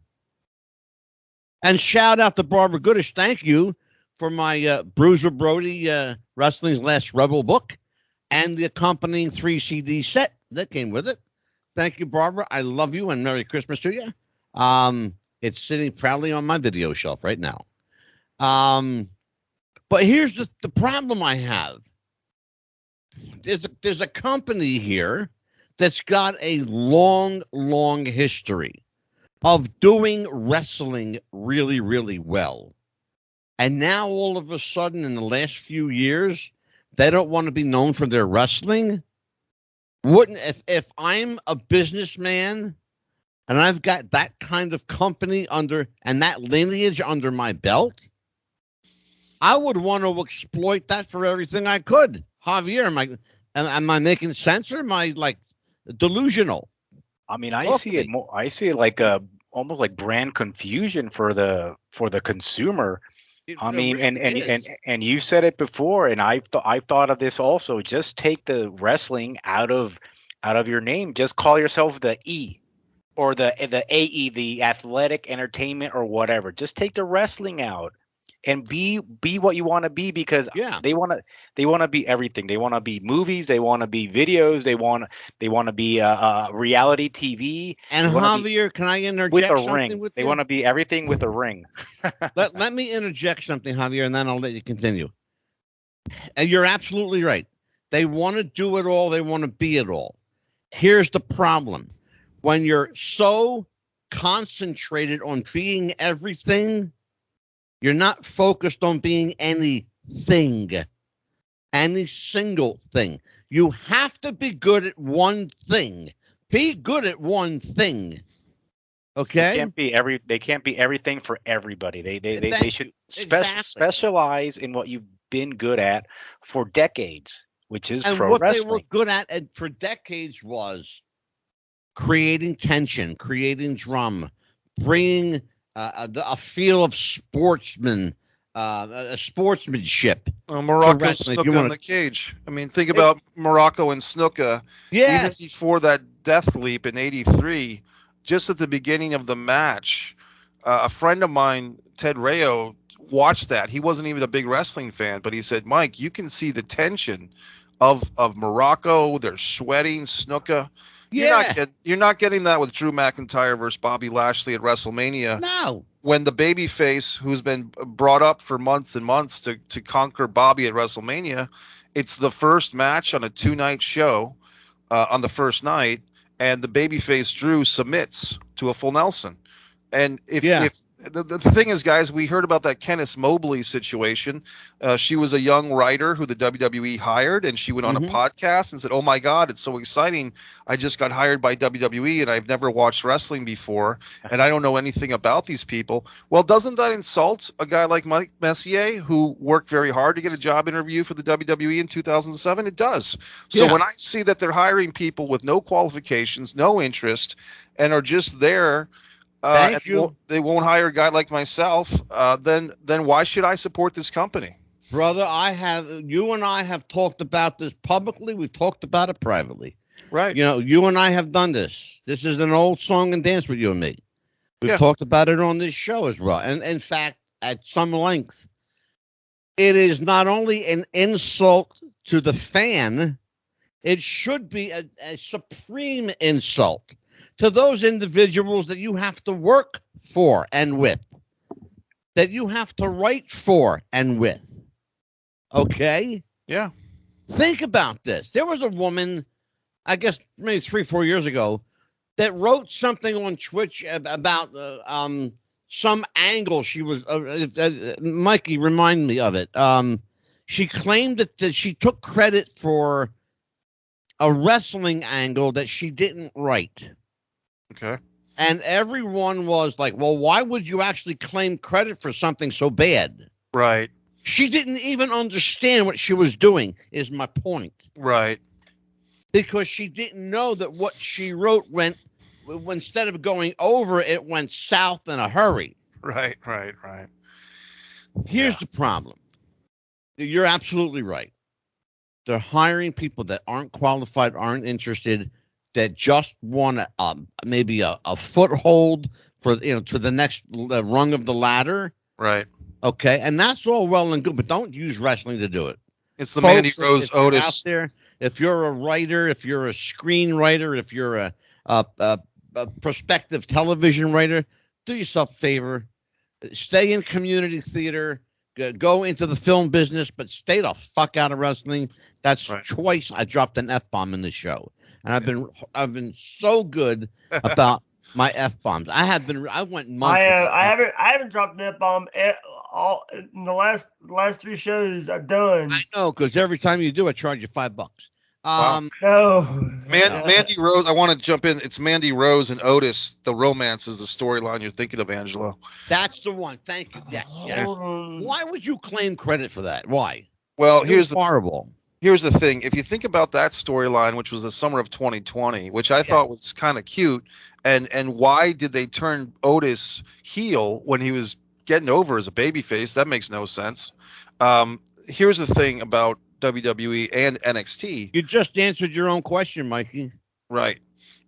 Speaker 1: And shout out to Barbara Goodish. Thank you for my Bruiser Brody Wrestling's Last Rebel book and the accompanying 3 CD set that came with it. Thank you, Barbara. I love you and Merry Christmas to you. It's sitting proudly on my video shelf right now. But here's the problem I have. There's a company here that's got a long history of doing wrestling really, really well. And now all of a sudden in the last few years, they don't want to be known for their wrestling. If I'm a businessman and I've got that kind of company under and that lineage under my belt, I would want to exploit that for everything I could. Javier, am I making sense or am I like delusional?
Speaker 3: I mean, I see it like almost like brand confusion for the consumer. I mean, and you said it before, and I've thought of this also. Just take the wrestling out of your name. Just call yourself the E or the AE, the athletic entertainment or whatever. Just take the wrestling out and be what you want to be, because they want to be everything. They want to be movies. They want to be videos. They want to be reality TV.
Speaker 1: And Javier, can I interject something
Speaker 3: ring.
Speaker 1: with
Speaker 3: They
Speaker 1: you?
Speaker 3: want to be everything with a ring.
Speaker 1: Let me interject something, Javier, and then I'll let you continue. And you're absolutely right. They want to do it all. They want to be it all. Here's the problem. When you're so concentrated on being everything, you're not focused on being anything, any single thing. You have to be good at one thing. Be good at one thing. Okay?
Speaker 3: They can't be everything for everybody. They should specialize in what you've been good at for decades, which is pro wrestling.
Speaker 1: And what they were good at for decades was creating tension, creating drama, bringing a feel of sportsmanship.
Speaker 4: Morocco Snuka in the cage. I mean, think about Morocco and Snuka.
Speaker 1: Yeah.
Speaker 4: Even before that death leap in '83, just at the beginning of the match, a friend of mine, Ted Rayo, watched that. He wasn't even a big wrestling fan, but he said, "Mike, you can see the tension of Morocco. They're sweating. Snuka." You're not getting that with Drew McIntyre versus Bobby Lashley at WrestleMania.
Speaker 1: No.
Speaker 4: When the babyface, who's been brought up for months and months to conquer Bobby at WrestleMania, it's the first match on a 2-night show on the first night, and the babyface Drew submits to a full Nelson. And if the thing is, guys, we heard about that Kenneth Mobley situation. She was a young writer who the WWE hired, and she went on a podcast and said, "Oh my God, it's so exciting! I just got hired by WWE, and I've never watched wrestling before, and I don't know anything about these people." Well, doesn't that insult a guy like Mike Messier, who worked very hard to get a job interview for the WWE in 2007? It does. So when I see that they're hiring people with no qualifications, no interest, and are just there. They won't hire a guy like myself. Then why should I support this company,
Speaker 1: brother? You and I have talked about this publicly. We've talked about it privately,
Speaker 4: right?
Speaker 1: You know, you and I have done this. This is an old song and dance with you and me. We've talked about it on this show as well, and in fact, at some length. It is not only an insult to the fan; it should be a supreme insult to those individuals that you have to work for and with, that you have to write for and with. Okay?
Speaker 4: Yeah.
Speaker 1: Think about this. There was a woman, I guess maybe 3-4 years ago, that wrote something on Twitch about some angle she was. Mikey, remind me of it. She claimed that she took credit for a wrestling angle that she didn't write.
Speaker 4: Okay.
Speaker 1: And everyone was like, well, why would you actually claim credit for something so bad?
Speaker 4: Right.
Speaker 1: She didn't even understand what she was doing, is my point.
Speaker 4: Right.
Speaker 1: Because she didn't know that what she wrote went, instead of going over, it went south in a hurry.
Speaker 4: Right.
Speaker 1: Here's the problem. You're absolutely right. They're hiring people that aren't qualified, aren't interested, that just want maybe a foothold for, to the next rung of the ladder.
Speaker 4: Right.
Speaker 1: Okay. And that's all well and good, but don't use wrestling to do it.
Speaker 4: It's the Mandy Rose Otis
Speaker 1: out there. If you're a writer, if you're a screenwriter, if you're a prospective television writer, do yourself a favor. Stay in community theater. Go into the film business, but stay the fuck out of wrestling. That's twice I dropped an F-bomb in this show. And I've been so good about my F-bombs. I went months.
Speaker 2: I haven't dropped an F-bomb all in the last 3 shows I've done.
Speaker 1: I know, because every time you do, I charge you $5.
Speaker 2: No.
Speaker 4: Mandy Rose, I want to jump in. It's Mandy Rose and Otis. The romance is the storyline you're thinking of, Angelo.
Speaker 1: That's the one. Thank you. Yes. Why would you claim credit for that? Why?
Speaker 4: Well, here's the thing. If you think about that storyline, which was the summer of 2020, which I thought was kind of cute, and why did they turn Otis heel when he was getting over as a babyface? That makes no sense. Here's the thing about WWE and NXT.
Speaker 1: You just answered your own question, Mikey.
Speaker 4: Right.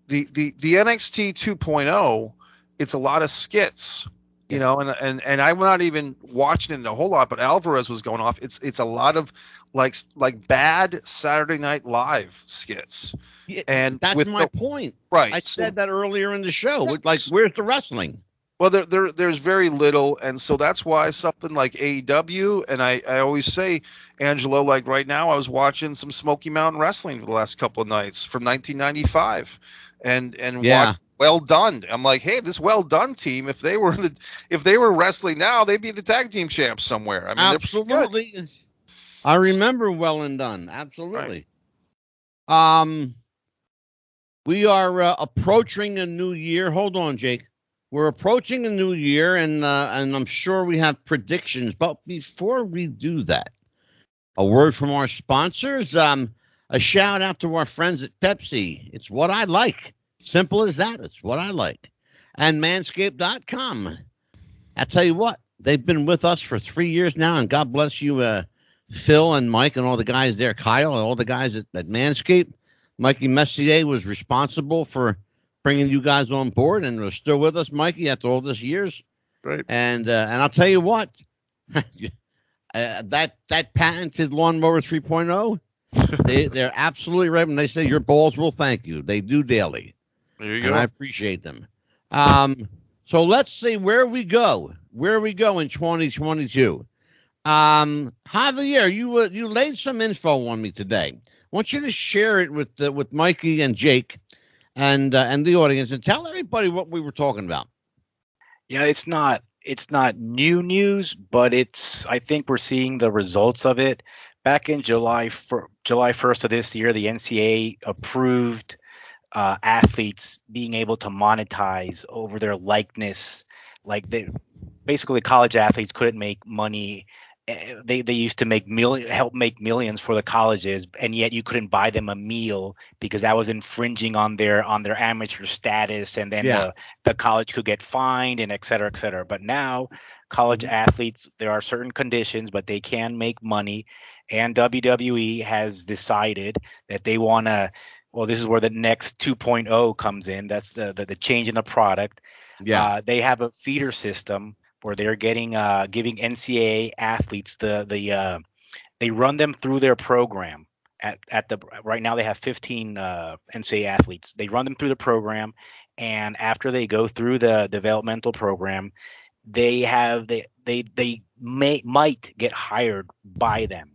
Speaker 4: The NXT 2.0, it's a lot of skits. You know, and I'm not even watching it a whole lot, but Alvarez was going off. It's a lot of like bad Saturday Night Live skits.
Speaker 1: Yeah, and that's my point.
Speaker 4: Right.
Speaker 1: I said that earlier in the show. Like, where's the wrestling?
Speaker 4: Well, there's very little, and so that's why something like AEW, and I always say, Angelo, like right now, I was watching some Smoky Mountain Wrestling for the last couple of nights from 1995, and watched Well Done. I'm like, hey, this Well Done team, if they were wrestling now, they'd be the tag team champs somewhere. I mean,
Speaker 1: absolutely. I remember Well and Done. Absolutely.
Speaker 4: Right.
Speaker 1: We are approaching a new year. Hold on, Jake. We're approaching a new year, and I'm sure we have predictions. But before we do that, a word from our sponsors. A shout out to our friends at Pepsi. It's what I like. Simple as that. It's what I like. And Manscaped.com. I tell you what, they've been with us for 3 years now, and God bless you, Phil and Mike and all the guys there, Kyle and all the guys at Manscaped. Mikey Messier was responsible for bringing you guys on board, and they're still with us, Mikey, after all these years.
Speaker 4: Right.
Speaker 1: And I'll tell you what, that patented lawnmower 3.0, they're absolutely right when they say your balls will thank you. They do daily.
Speaker 4: There you go.
Speaker 1: And I appreciate them. So let's see where we go. Where we go in 2022. Javier, you laid some info on me today. I want you to share it with Mikey and Jake and the audience, and tell everybody what we were talking about.
Speaker 3: Yeah, it's not it's not new news, but I think we're seeing the results of it. Back in July 1st of this year, the NCAA approved athletes being able to monetize over their likeness. Like basically college athletes couldn't make money. They used to help make millions for the colleges, and yet you couldn't buy them a meal because that was infringing on their amateur status, and then the college could get fined and et cetera, et cetera. But now college athletes, there are certain conditions, but they can make money, and WWE has decided that they want to. Well, this is where the next 2.0 comes in. That's the change in the product.
Speaker 1: Yeah.
Speaker 3: They have a feeder system where they're giving NCAA athletes they run them through their program right now they have 15 NCAA athletes. They run them through the program, and after they go through the developmental program, they might get hired by them.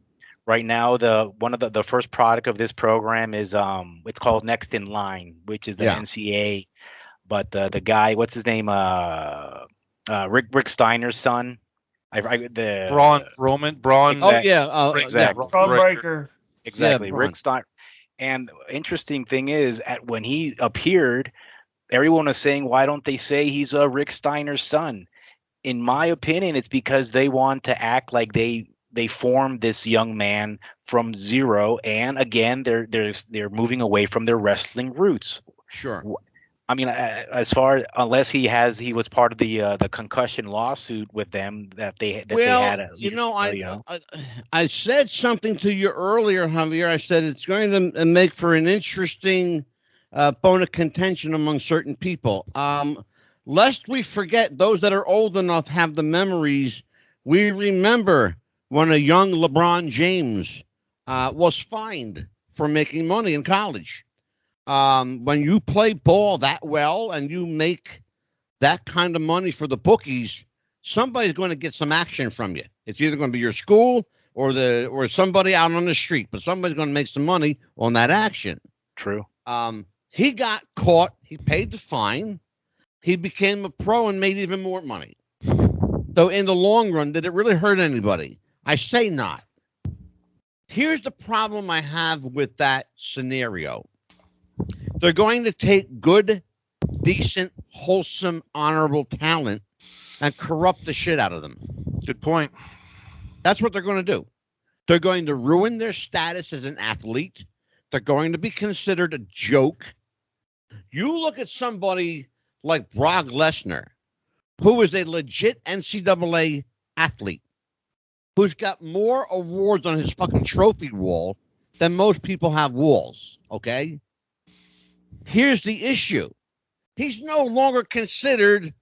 Speaker 3: Right now, one of the first product of this program is it's called Next in Line, which is the NCAA. But the guy, what's his name? Rick Steiner's son.
Speaker 4: Braun.
Speaker 1: Oh yeah.
Speaker 3: Exactly.
Speaker 2: Braun Breaker.
Speaker 3: Exactly.
Speaker 1: Yeah,
Speaker 3: Rick Steiner. And the interesting thing is, when he appeared, everyone was saying, "Why don't they say he's Rick Steiner's son?" In my opinion, it's because they want to act like they formed this young man from zero, and again, they're moving away from their wrestling roots.
Speaker 1: Sure.
Speaker 3: I mean, unless he was part of the concussion lawsuit with them they had.
Speaker 1: I said something to you earlier, Javier. I said it's going to make for an interesting bone of contention among certain people. Lest we forget, those that are old enough have the memories. We remember when a young LeBron James was fined for making money in college. When you play ball that well and you make that kind of money for the bookies, somebody's going to get some action from you. It's either going to be your school or somebody out on the street, but somebody's going to make some money on that action.
Speaker 3: True.
Speaker 1: He got caught. He paid the fine. He became a pro and made even more money. So in the long run, did it really hurt anybody? I say not. Here's the problem I have with that scenario. They're going to take good, decent, wholesome, honorable talent and corrupt the shit out of them.
Speaker 4: Good point.
Speaker 1: That's what they're going to do. They're going to ruin their status as an athlete. They're going to be considered a joke. You look at somebody like Brock Lesnar, who is a legit NCAA athlete, who's got more awards on his fucking trophy wall than most people have walls, okay? Here's the issue. He's no longer considered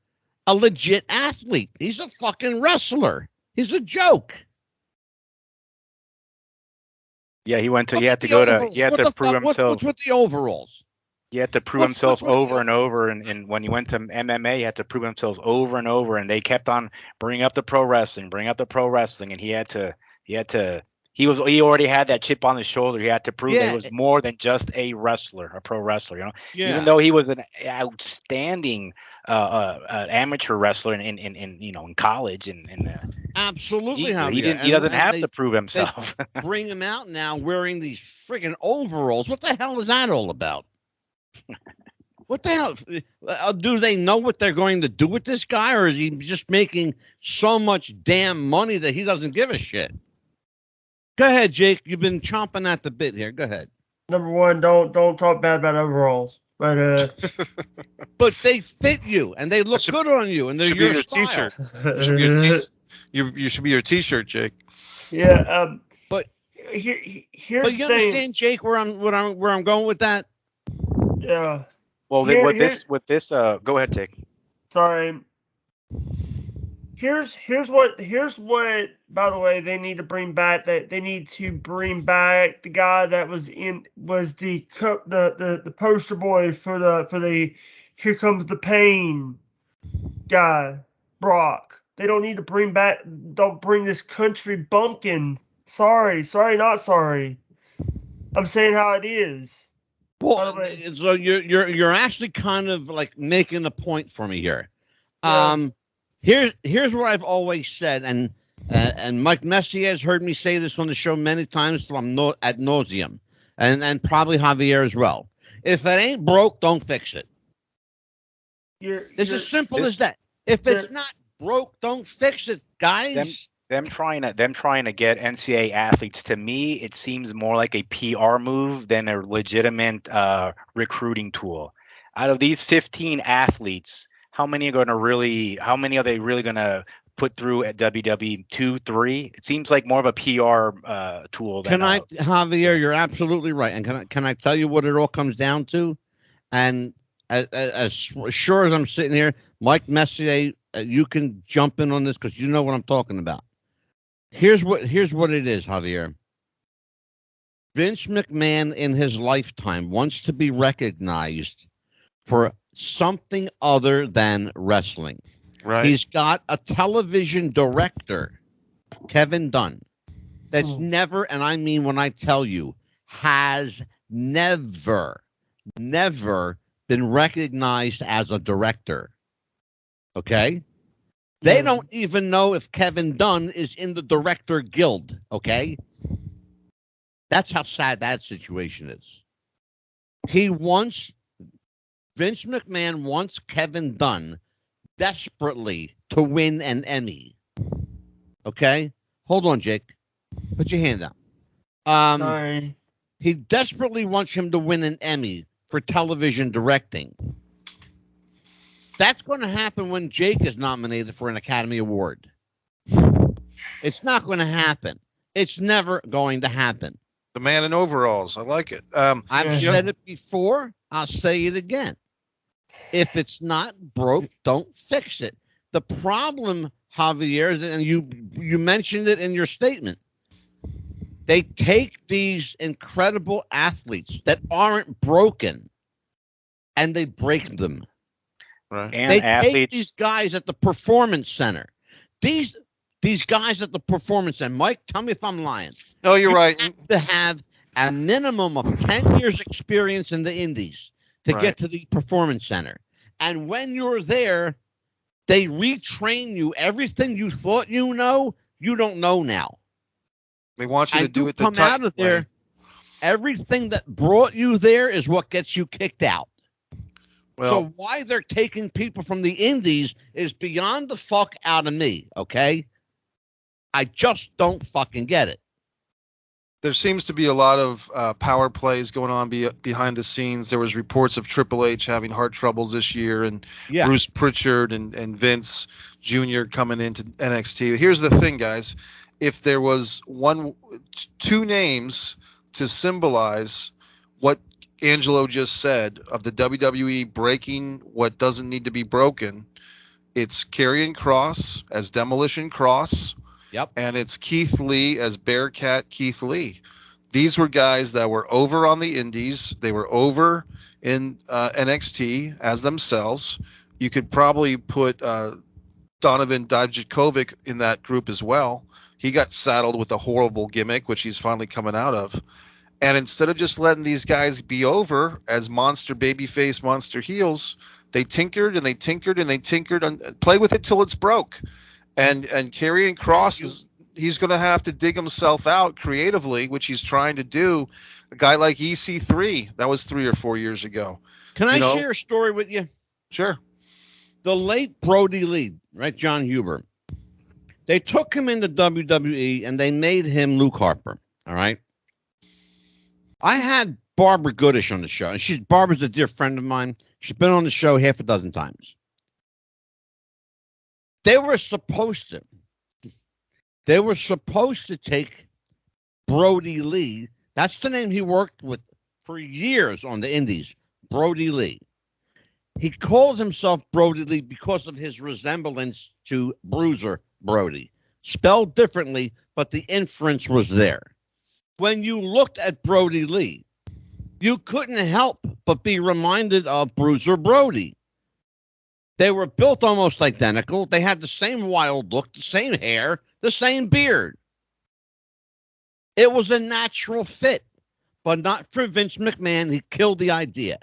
Speaker 1: a legit athlete. He's a fucking wrestler. He's a joke.
Speaker 3: Yeah, he had to prove himself.
Speaker 1: What's with the overalls?
Speaker 3: He had to prove himself over and over, and when he went to MMA, he had to prove himself over and over, and they kept on bringing up the pro wrestling, and he already had that chip on his shoulder. He had to prove that he was more than just a pro wrestler. You know, even though he was an outstanding amateur wrestler in college and
Speaker 1: absolutely,
Speaker 3: he doesn't have to prove himself.
Speaker 1: Bring him out now wearing these friggin' overalls. What the hell is that all about? What the hell? Do they know what they're going to do with this guy, or is he just making so much damn money that he doesn't give a shit? Go ahead, Jake. You've been chomping at the bit here. Go ahead.
Speaker 2: Number one, don't talk bad about overalls. But
Speaker 1: but they fit you and they look good on you, and they're your style.
Speaker 4: T-shirt. You should be your T-shirt, Jake.
Speaker 2: Yeah.
Speaker 1: But
Speaker 2: here's
Speaker 1: but you understand, Jake, where I'm going with that?
Speaker 2: Yeah.
Speaker 3: Well, with this, go ahead, Jake.
Speaker 2: Sorry. Here's what. By the way, they need to bring back they need to bring back the guy that was the poster boy for the Here Comes the Pain guy, Brock. They don't need to bring back. Don't bring this country bumpkin. Sorry, not sorry. I'm saying how it is.
Speaker 1: Well, so you're actually kind of like making a point for me here.
Speaker 2: Yeah.
Speaker 1: Here's what I've always said, and Mike Messier has heard me say this on the show many times till I'm ad nauseum, and probably Javier as well. If it ain't broke, don't fix it. It's as simple as that. If it's not broke, don't fix it, guys.
Speaker 3: Them trying to get NCAA athletes, to me, it seems more like a PR move than a legitimate recruiting tool. Out of these 15 athletes, how many are they really going to put through at WWE? 2, 3? It seems like more of a PR tool.
Speaker 1: Javier, you're absolutely right. And can I tell you what it all comes down to? And as sure as I'm sitting here, Mike Messier, you can jump in on this because you know what I'm talking about. Here's what it is, Javier. Vince McMahon in his lifetime wants to be recognized for something other than wrestling.
Speaker 4: Right.
Speaker 1: He's got a television director, Kevin Dunn, that's never, and I mean when I tell you, has never been recognized as a director. Okay? They don't even know if Kevin Dunn is in the director guild. Okay? That's how sad that situation is. Vince McMahon wants Kevin Dunn desperately to win an Emmy. Okay? Hold on, Jake. Put your hand out.
Speaker 2: Sorry.
Speaker 1: He desperately wants him to win an Emmy for television directing. That's going to happen when Jake is nominated for an Academy Award. It's not going to happen. It's never going to happen.
Speaker 4: The man in overalls. I like it.
Speaker 1: I've said it before. I'll say it again. If it's not broke, don't fix it. The problem, Javier, and you mentioned it in your statement, they take these incredible athletes that aren't broken and they break them.
Speaker 4: Right.
Speaker 3: And
Speaker 1: they
Speaker 3: athletes,
Speaker 1: take these guys at the Performance Center. These guys at the Performance Center. Mike, tell me if I'm lying.
Speaker 4: No, you're right.
Speaker 1: Have to have a minimum of 10 years experience in the Indies to get to the Performance Center. And when you're there, they retrain you. Everything you thought you don't know now. They
Speaker 4: want you to do it the
Speaker 1: come out of there.
Speaker 4: way.
Speaker 1: Everything that brought you there is what gets you kicked out.
Speaker 4: Well,
Speaker 1: So why they're taking people from the Indies is beyond the fuck out of me, okay? I just don't fucking get it.
Speaker 4: there seems to be a lot of power plays going on behind the scenes. There was reports of Triple H having heart troubles this year, and Bruce Pritchard and Vince Jr. coming into NXT. Here's the thing, guys. If there was two names to symbolize what Angelo just said of the WWE breaking what doesn't need to be broken, it's Karrion Kross as Demolition Kross.
Speaker 1: Yep.
Speaker 4: And it's Keith Lee as Bearcat Keith Lee. These were guys that were over on the Indies. They were over in NXT as themselves. You could probably put Donovan Dijakovic in that group as well. He got saddled with a horrible gimmick, which he's finally coming out of. And instead of just letting these guys be over as monster babyface, monster heels, they tinkered and they tinkered and they tinkered and play with it till it's broke. And Karrion Kross he's going to have to dig himself out creatively, which he's trying to do. A guy like EC3, that was 3 or 4 years ago.
Speaker 1: Can I share a story with you?
Speaker 4: Sure.
Speaker 1: The late Brody Lee, right? John Huber. They took him into WWE and they made him Luke Harper. All right. I had Barbara Goodish on the show, and Barbara's a dear friend of mine. She's been on the show half a dozen times. They were supposed to take Brody Lee. That's the name he worked with for years on the Indies. Brody Lee. He calls himself Brody Lee because of his resemblance to Bruiser Brody. Spelled differently, but the inference was there. When you looked at Brody Lee, you couldn't help but be reminded of Bruiser Brody. They were built almost identical. They had the same wild look, the same hair, the same beard. It was a natural fit, but not for Vince McMahon. He killed the idea.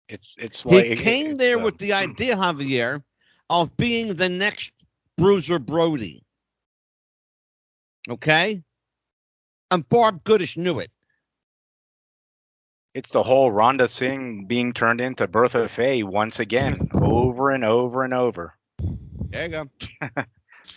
Speaker 3: It's like
Speaker 1: he came there with the idea, Javier, of being the next Bruiser Brody. Okay? And Barb Goodish knew it.
Speaker 3: It's the whole Rhonda Singh being turned into Bertha Faye once again, over and over and over.
Speaker 1: There you go.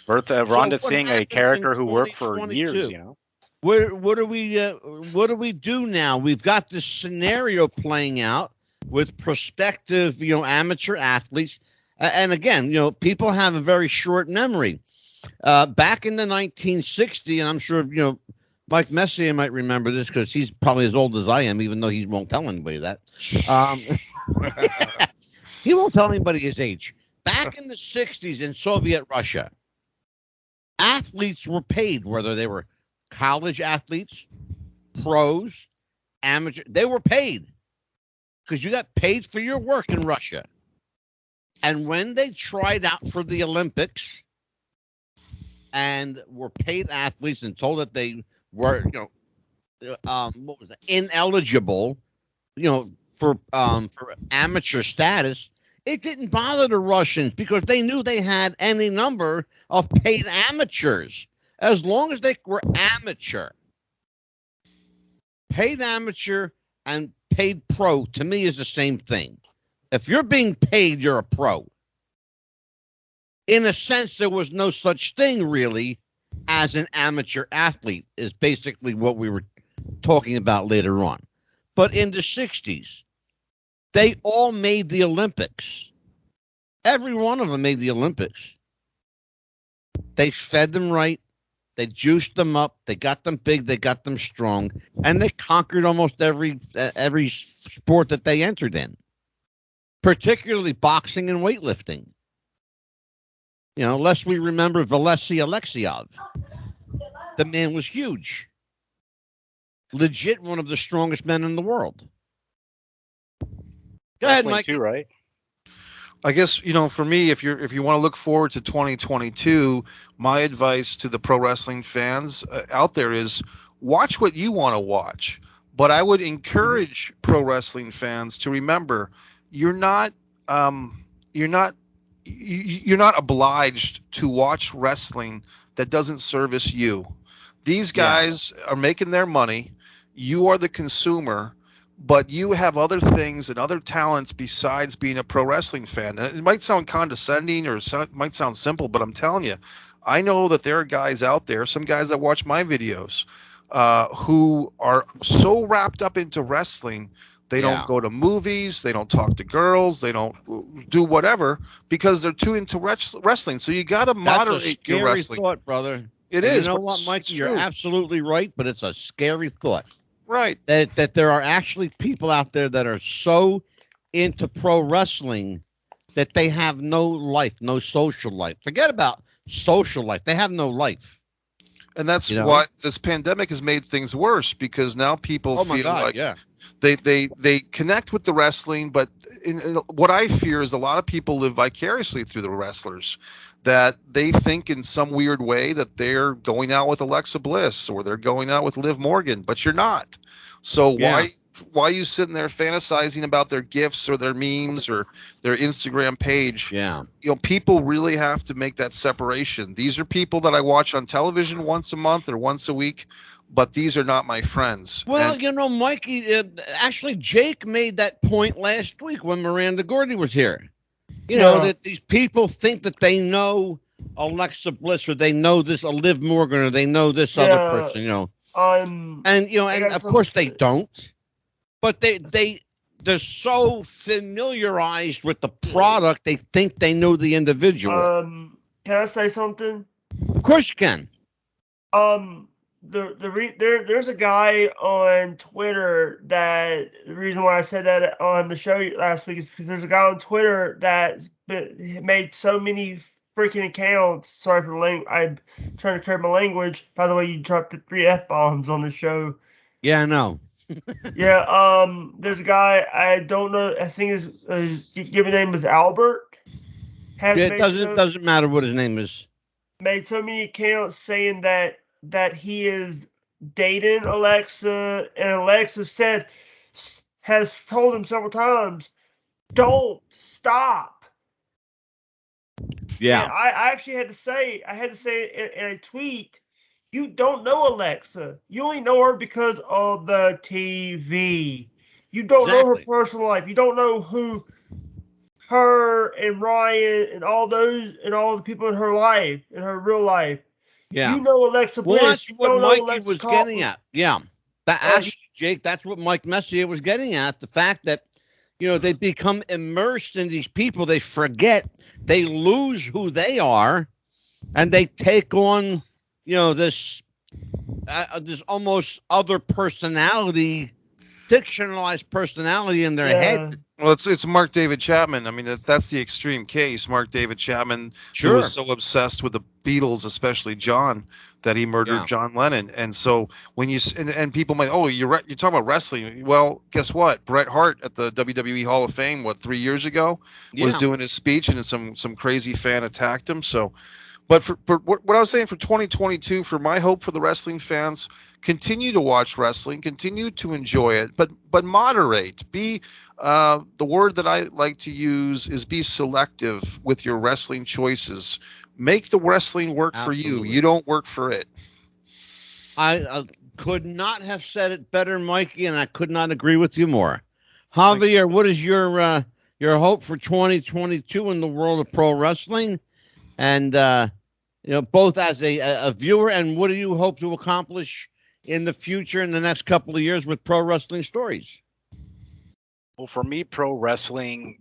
Speaker 3: Rhonda
Speaker 1: So
Speaker 3: Singh, a character who worked for years, you know.
Speaker 1: What do we do now? We've got this scenario playing out with prospective, amateur athletes. And again, people have a very short memory. Back in the 1960s, and I'm sure, Mike Messier might remember this because he's probably as old as I am, even though he won't tell anybody that. He won't tell anybody his age. Back in the 60s in Soviet Russia, athletes were paid, whether they were college athletes, pros, amateur. They were paid because you got paid for your work in Russia. And when they tried out for the Olympics and were paid athletes and told that they were, ineligible, for amateur status, it didn't bother the Russians because they knew they had any number of paid amateurs as long as they were amateur. Paid amateur and paid pro to me is the same thing. If you're being paid, you're a pro. In a sense, there was no such thing really as an amateur athlete, is basically what we were talking about later on. But in the 60s, they all made the Olympics. Every one of them made the Olympics. They fed them right. They juiced them up. They got them big. They got them strong. And they conquered almost every sport that they entered in, particularly boxing and weightlifting. Lest we remember Vasily Alexeyev. The man was huge. Legit one of the strongest men in the world. Go ahead, Mike.
Speaker 3: Too, right?
Speaker 4: I guess, for me, if you want to look forward to 2022, my advice to the pro wrestling fans out there is watch what you want to watch. But I would encourage pro wrestling fans to remember you're not obliged to watch wrestling that doesn't service you. These guys are making their money. You are the consumer, but you have other things and other talents besides being a pro wrestling fan. And it might sound condescending or it might sound simple, but I'm telling you, I know that there are guys out there, some guys that watch my videos, who are so wrapped up into wrestling, they don't go to movies, they don't talk to girls, they don't do whatever because they're too into wrestling. So you got to moderate your wrestling.
Speaker 1: Thought, brother.
Speaker 4: It is.
Speaker 1: You know what, Mikey? You're absolutely right, but it's a scary thought.
Speaker 4: Right.
Speaker 1: That there are actually people out there that are so into pro wrestling that they have no life, no social life. Forget about social life. They have no life.
Speaker 4: And that's what this pandemic has made things worse because now people feel they connect with the wrestling, but what I fear is a lot of people live vicariously through the wrestlers, that they think in some weird way that they're going out with Alexa Bliss or they're going out with Liv Morgan, but you're not. So why are you sitting there fantasizing about their gifts or their memes or their Instagram page?
Speaker 1: Yeah.
Speaker 4: People really have to make that separation. These are people that I watch on television once a month or once a week, but these are not my friends.
Speaker 1: Well, Mikey, actually, Jake made that point last week when Miranda Gordy was here. That these people think that they know Alexa Bliss or they know this Liv Morgan or they know this other person, and of course they don't, but they're so familiarized with the product they think they know the individual.
Speaker 2: Can I say something?
Speaker 1: Of course you can.
Speaker 2: There's a guy on Twitter that the reason why I said that on the show last week is because there's a guy on Twitter that made so many freaking accounts. Sorry for the language. I'm trying to curb my language. By the way, you dropped the 3 F-bombs on the show.
Speaker 1: Yeah, I know.
Speaker 2: There's a guy I don't know. I think his given name was Albert.
Speaker 1: It doesn't matter what his name is.
Speaker 2: Made so many accounts saying that he is dating Alexa, and Alexa has told him several times, don't stop.
Speaker 1: Yeah.
Speaker 2: And I actually had to say in a tweet, you don't know Alexa. You only know her because of the TV. You don't know her
Speaker 1: Exactly.
Speaker 2: personal life. You don't know who her and Ryan and all the people in her life, in her real life.
Speaker 1: Yeah.
Speaker 2: You know Alexa
Speaker 1: Well,
Speaker 2: Bliss.
Speaker 1: that's
Speaker 2: You
Speaker 1: what
Speaker 2: don't know
Speaker 1: Mikey
Speaker 2: Alexa
Speaker 1: was getting
Speaker 2: Coughlin.
Speaker 1: at. Yeah. That
Speaker 2: Oh,
Speaker 1: actually, Jake, that's what Mike Messier was getting at. The fact that, they become immersed in these people. They forget, they lose who they are, and they take on, this almost other personality, fictionalized personality in their head.
Speaker 4: Well, it's Mark David Chapman. I mean, that's the extreme case. Mark David Chapman, who was so obsessed with the Beatles, especially John, that he murdered John Lennon. And so when you and people might, you're talking about wrestling. Well, guess what? Bret Hart at the WWE Hall of Fame, 3 years ago, was doing his speech, and some crazy fan attacked him. So, but what I was saying for 2022, for my hope for the wrestling fans, continue to watch wrestling, continue to enjoy it, but moderate. Be the word that I like to use is be selective with your wrestling choices. Make the wrestling work for you. You don't work for it.
Speaker 1: I could not have said it better, Mikey, and I could not agree with you more. Javier, what is your hope for 2022 in the world of pro wrestling? And both as a viewer, and what do you hope to accomplish in the future in the next couple of years with pro wrestling stories?
Speaker 3: Well, for me, pro wrestling,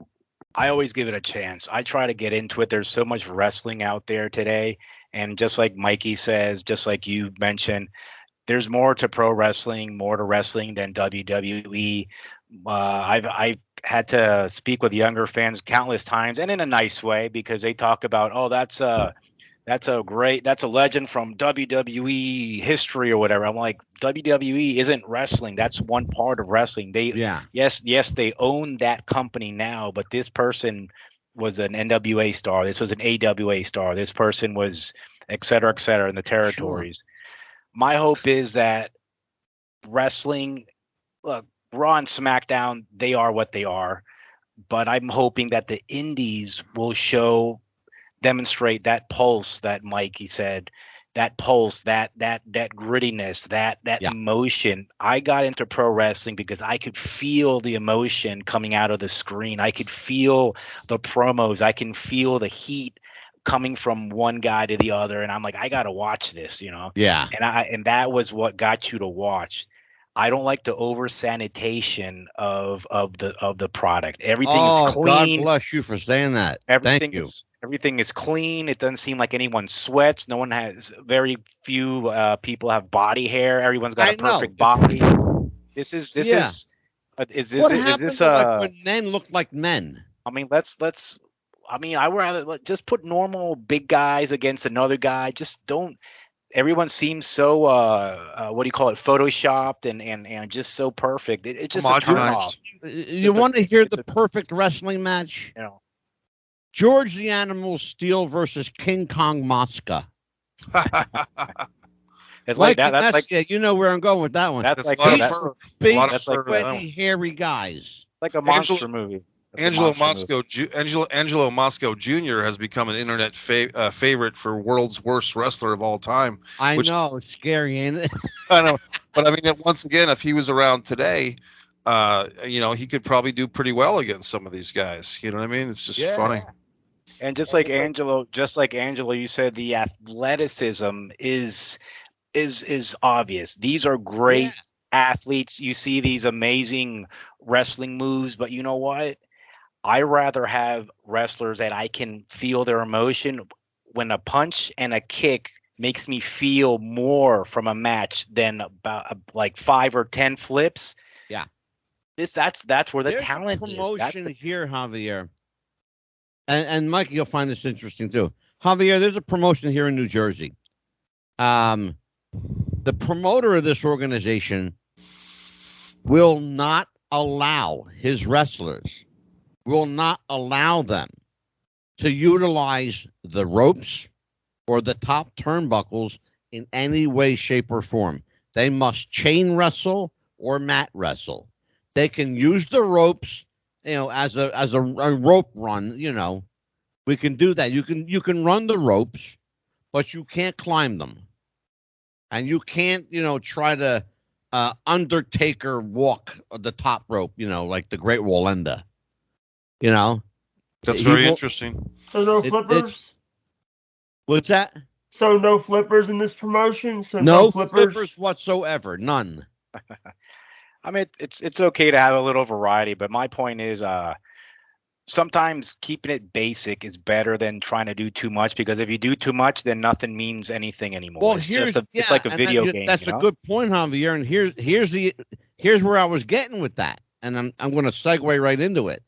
Speaker 3: I always give it a chance. I try to get into it. There's so much wrestling out there today. And just like Mikey says, just like you mentioned, there's more to pro wrestling, more to wrestling than WWE. I've had to speak with younger fans countless times, and in a nice way, because they talk about, that's a legend from WWE history or whatever. I'm like, WWE isn't wrestling. That's one part of wrestling. Yes, they own that company now, but this person was an NWA star. This was an AWA star. This person was et cetera, in the territories. Sure. My hope is that wrestling, look, Raw and SmackDown, they are what they are, but I'm hoping that the indies will demonstrate that pulse that Mikey said, that pulse, that grittiness, that emotion. I got into pro wrestling because I could feel the emotion coming out of the screen. I could feel the promos. I can feel the heat coming from one guy to the other, and I'm like, I gotta watch this,
Speaker 1: Yeah.
Speaker 3: And that was what got you to watch. I don't like the over sanitation of the product. Everything is clean.
Speaker 1: God bless you for saying that. Thank you.
Speaker 3: Everything is clean. It doesn't seem like anyone sweats. No one has. Very few people have body hair. Everyone's got a perfect body. This is.
Speaker 1: What happened to when men look like men?
Speaker 3: I mean, let's. I mean, I would rather just put normal big guys against another guy. Just don't. Everyone seems so what do you call it? Photoshopped and just so perfect. It's just a turn off.
Speaker 1: You want to hear the perfect wrestling match? George the Animal Steel versus King Kong Mosca.
Speaker 3: It's like that. That's like,
Speaker 1: you know where I'm going with that one.
Speaker 3: That's like
Speaker 1: big, sweaty, hairy guys.
Speaker 3: Like a monster movie.
Speaker 4: Angelo Mosco Jr. has become an internet favorite for world's worst wrestler of all time.
Speaker 1: I know, it's scary, ain't it?
Speaker 4: I know, but I mean, once again, if he was around today, he could probably do pretty well against some of these guys. You know what I mean? It's just funny.
Speaker 3: And just like Angelo, you said the athleticism is obvious. These are great athletes. You see these amazing wrestling moves, but you know what? I rather have wrestlers that I can feel their emotion. When a punch and a kick makes me feel more from a match than about like 5 or 10 flips.
Speaker 1: Yeah.
Speaker 3: That's where the
Speaker 1: There's
Speaker 3: talent
Speaker 1: a promotion here, Javier. And Mike, you'll find this interesting too. Javier, there's a promotion here in New Jersey. The promoter of this organization will not allow his wrestlers, will not allow them to utilize the ropes or the top turnbuckles in any way, shape, or form. They must chain wrestle or mat wrestle. They can use the ropes, as a rope run, We can do that. You can run the ropes, but you can't climb them, and you can't try to Undertaker walk the top rope. Like the Great Wall Ender.
Speaker 4: That's
Speaker 1: He
Speaker 4: very
Speaker 1: won't-
Speaker 4: interesting.
Speaker 2: So no
Speaker 1: It-
Speaker 2: flippers.
Speaker 1: What's that?
Speaker 2: So no flippers in this promotion. So
Speaker 1: No
Speaker 2: flippers.
Speaker 1: flippers whatsoever. None.
Speaker 3: I mean, it's okay to have a little variety, but my point is, sometimes keeping it basic is better than trying to do too much, because if you do too much, then nothing means anything anymore.
Speaker 1: Well,
Speaker 3: It's like a
Speaker 1: and
Speaker 3: video game.
Speaker 1: That's a good point, Javier. And here's where I was getting with that, and I'm going to segue right into it.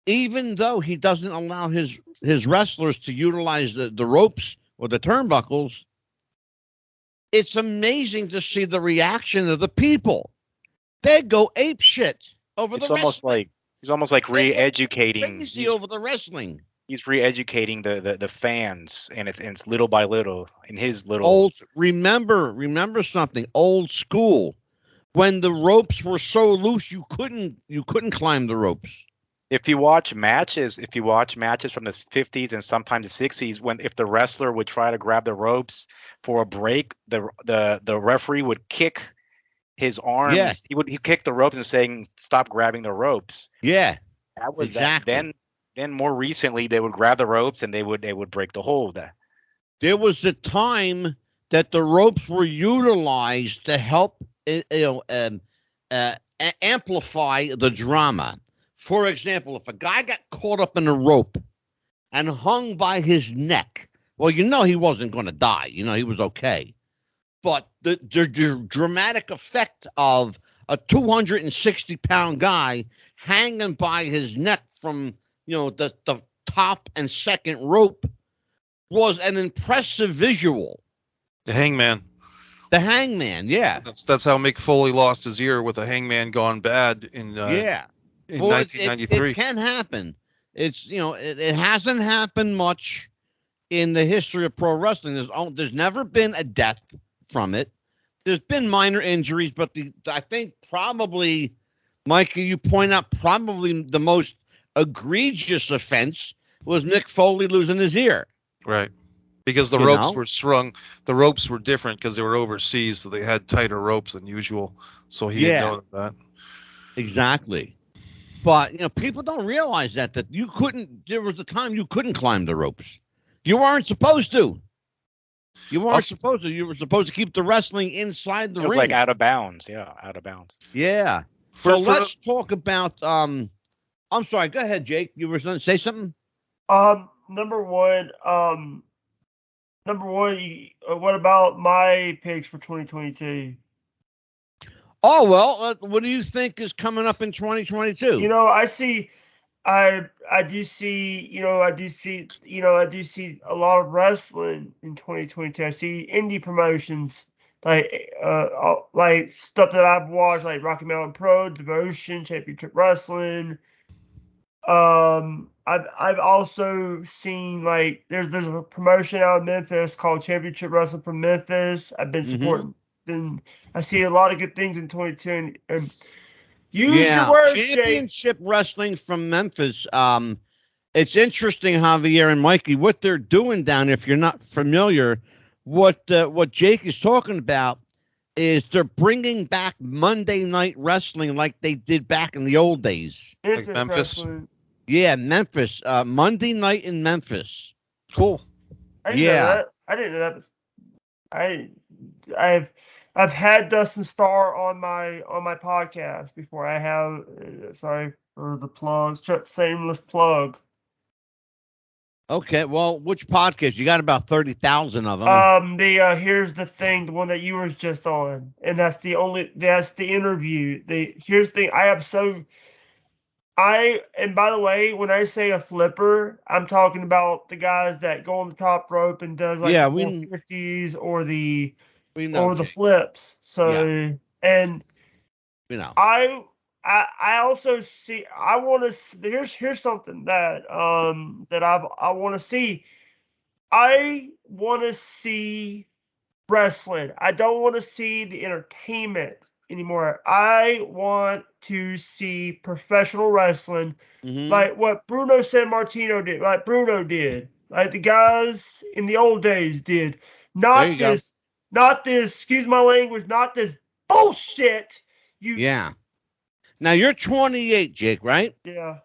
Speaker 1: Even though he doesn't allow his wrestlers to utilize the ropes or the turnbuckles, it's amazing to see the reaction of the people. They go ape shit over
Speaker 3: It's
Speaker 1: the
Speaker 3: almost
Speaker 1: wrestling.
Speaker 3: like he's almost like
Speaker 1: They go
Speaker 3: re-educating.
Speaker 1: crazy over the wrestling.
Speaker 3: He's re-educating the fans, and it's little by little in his little.
Speaker 1: Remember something old school, when the ropes were so loose you couldn't climb the ropes.
Speaker 3: If you watch matches from the 50s and sometimes the 60s, if the wrestler would try to grab the ropes for a break, the referee would kick his arms.
Speaker 1: Yes.
Speaker 3: He'd kick the ropes and saying, "Stop grabbing the ropes."
Speaker 1: Yeah,
Speaker 3: That was
Speaker 1: exactly.
Speaker 3: that. Then more recently, they would grab the ropes and they would break the hold.
Speaker 1: There was a time that the ropes were utilized to help amplify the drama. For example, if a guy got caught up in a rope and hung by his neck, well, he wasn't going to die. He was okay. But the dramatic effect of a 260-pound guy hanging by his neck from the top and second rope was an impressive visual.
Speaker 4: The Hangman.
Speaker 1: The Hangman, yeah.
Speaker 4: That's how Mick Foley lost his ear with a Hangman gone bad in
Speaker 1: Yeah.
Speaker 4: in
Speaker 1: Well,
Speaker 4: 1993.
Speaker 1: It can happen. It's it hasn't happened much in the history of pro wrestling. There's never been a death from it. There's been minor injuries, but I think probably, Mikey, you point out probably the most egregious offense was Mick Foley losing his ear.
Speaker 4: Right. Because the ropes were strung. The ropes were different because they were overseas, so they had tighter ropes than usual. So he didn't know that.
Speaker 1: Exactly. But people don't realize that you couldn't. There was a time you couldn't climb the ropes. You weren't supposed to. You weren't supposed to. You were supposed to keep the wrestling inside the ring.
Speaker 3: Like out of bounds. Yeah, out of bounds.
Speaker 1: Yeah. So let's talk about. I'm sorry. Go ahead, Jake. You were going to say something.
Speaker 2: Number one. What about my picks for 2022?
Speaker 1: Oh, well, what do you think is coming up in 2022?
Speaker 2: I do see a lot of wrestling in 2022. I see indie promotions like stuff that I've watched, like Rocky Mountain Pro, Devotion, Championship Wrestling. I've also seen there's a promotion out of Memphis called Championship Wrestling from Memphis. I've been supporting. And I see a lot of good things in 2022. And use your words,
Speaker 1: Championship Wrestling from Memphis. It's interesting, Javier and Mikey, what they're doing down. If you're not familiar, what Jake is talking about is they're bringing back Monday Night Wrestling like they did back in the old days.
Speaker 4: Like Memphis.
Speaker 2: Wrestling.
Speaker 1: Yeah, Memphis. Monday night in Memphis.
Speaker 4: Cool.
Speaker 2: I didn't know that. I've had Dustin Starr on my podcast before. I have. Sorry for the plugs. Shameless plug.
Speaker 1: Okay, well, which podcast? You got about 30,000 of them.
Speaker 2: Here's the thing, the one that you were just on, and that's the interview. Here's the thing. And by the way, when I say a flipper, I'm talking about the guys that go on the top rope and does the 450s or the flips. So and I also see. I want to. Here's something that I want to see. I want to see wrestling. I don't want to see the entertainment anymore. I want to see professional wrestling
Speaker 1: Mhm.
Speaker 2: like what Bruno San Martino did, like Bruno did, like the guys in the old days did.
Speaker 1: There
Speaker 2: Not
Speaker 1: you go.
Speaker 2: this, not this, excuse my language, not this bullshit. You,
Speaker 1: Yeah. Now you're 28, Jake, right?
Speaker 2: yeah,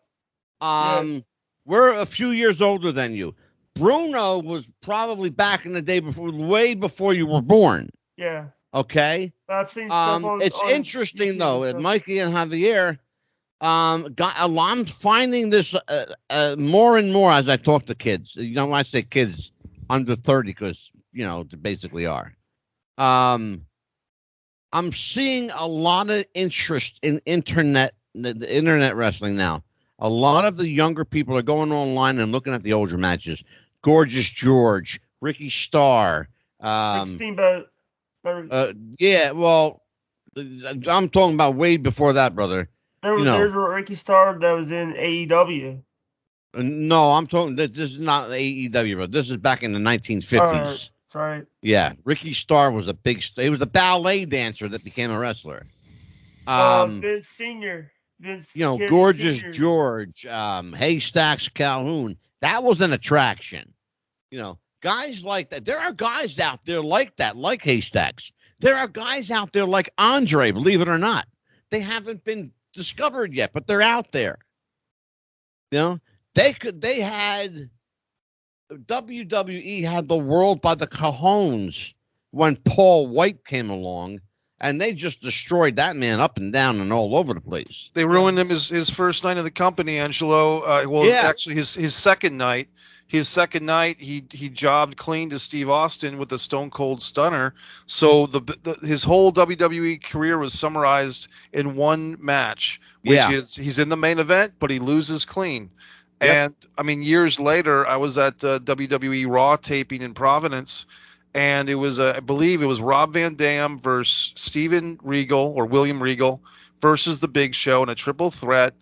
Speaker 1: We're a few years older than you. Bruno was probably back in the day before, way before you were born.
Speaker 2: yeah.
Speaker 1: Okay.
Speaker 2: I've seen stuff on.
Speaker 1: It's
Speaker 2: on
Speaker 1: interesting
Speaker 2: YouTube and
Speaker 1: though.
Speaker 2: stuff.
Speaker 1: Mikey and Javier, I'm finding this more and more as I talk to kids. You know, when I say kids under 30, because you know they basically are. I'm seeing a lot of interest in the internet wrestling now. A lot of the younger people are going online and looking at the older matches. Gorgeous George, Ricky Starr.
Speaker 2: Rick Steamboat.
Speaker 1: Yeah, well, I'm talking about way before that, brother.
Speaker 2: There's a Ricky Starr that was in AEW.
Speaker 1: No, I'm talking. This is not AEW, bro. This is back in the 1950s.
Speaker 2: Sorry.
Speaker 1: Yeah, Ricky Starr was a big. He was a ballet dancer that became a wrestler.
Speaker 2: Vince Senior. Kennedy
Speaker 1: Gorgeous
Speaker 2: Sr.
Speaker 1: George, Haystacks Calhoun. That was an attraction. Guys like that. There are guys out there like that, like Haystacks. There are guys out there like Andre, believe it or not. They haven't been discovered yet, but they're out there. WWE had the world by the cajones when Paul White came along, and they just destroyed that man up and down and all over the place.
Speaker 4: They ruined him his first night of the company, Angelo. Actually, his second night. His second night, he jobbed clean to Steve Austin with a Stone Cold Stunner. So his whole WWE career was summarized in one match, which is he's in the main event, but he loses clean. Yep. And I mean, years later, I was at WWE Raw taping in Providence, and it was I believe it was Rob Van Dam versus Steven Regal or William Regal versus the Big Show in a triple threat.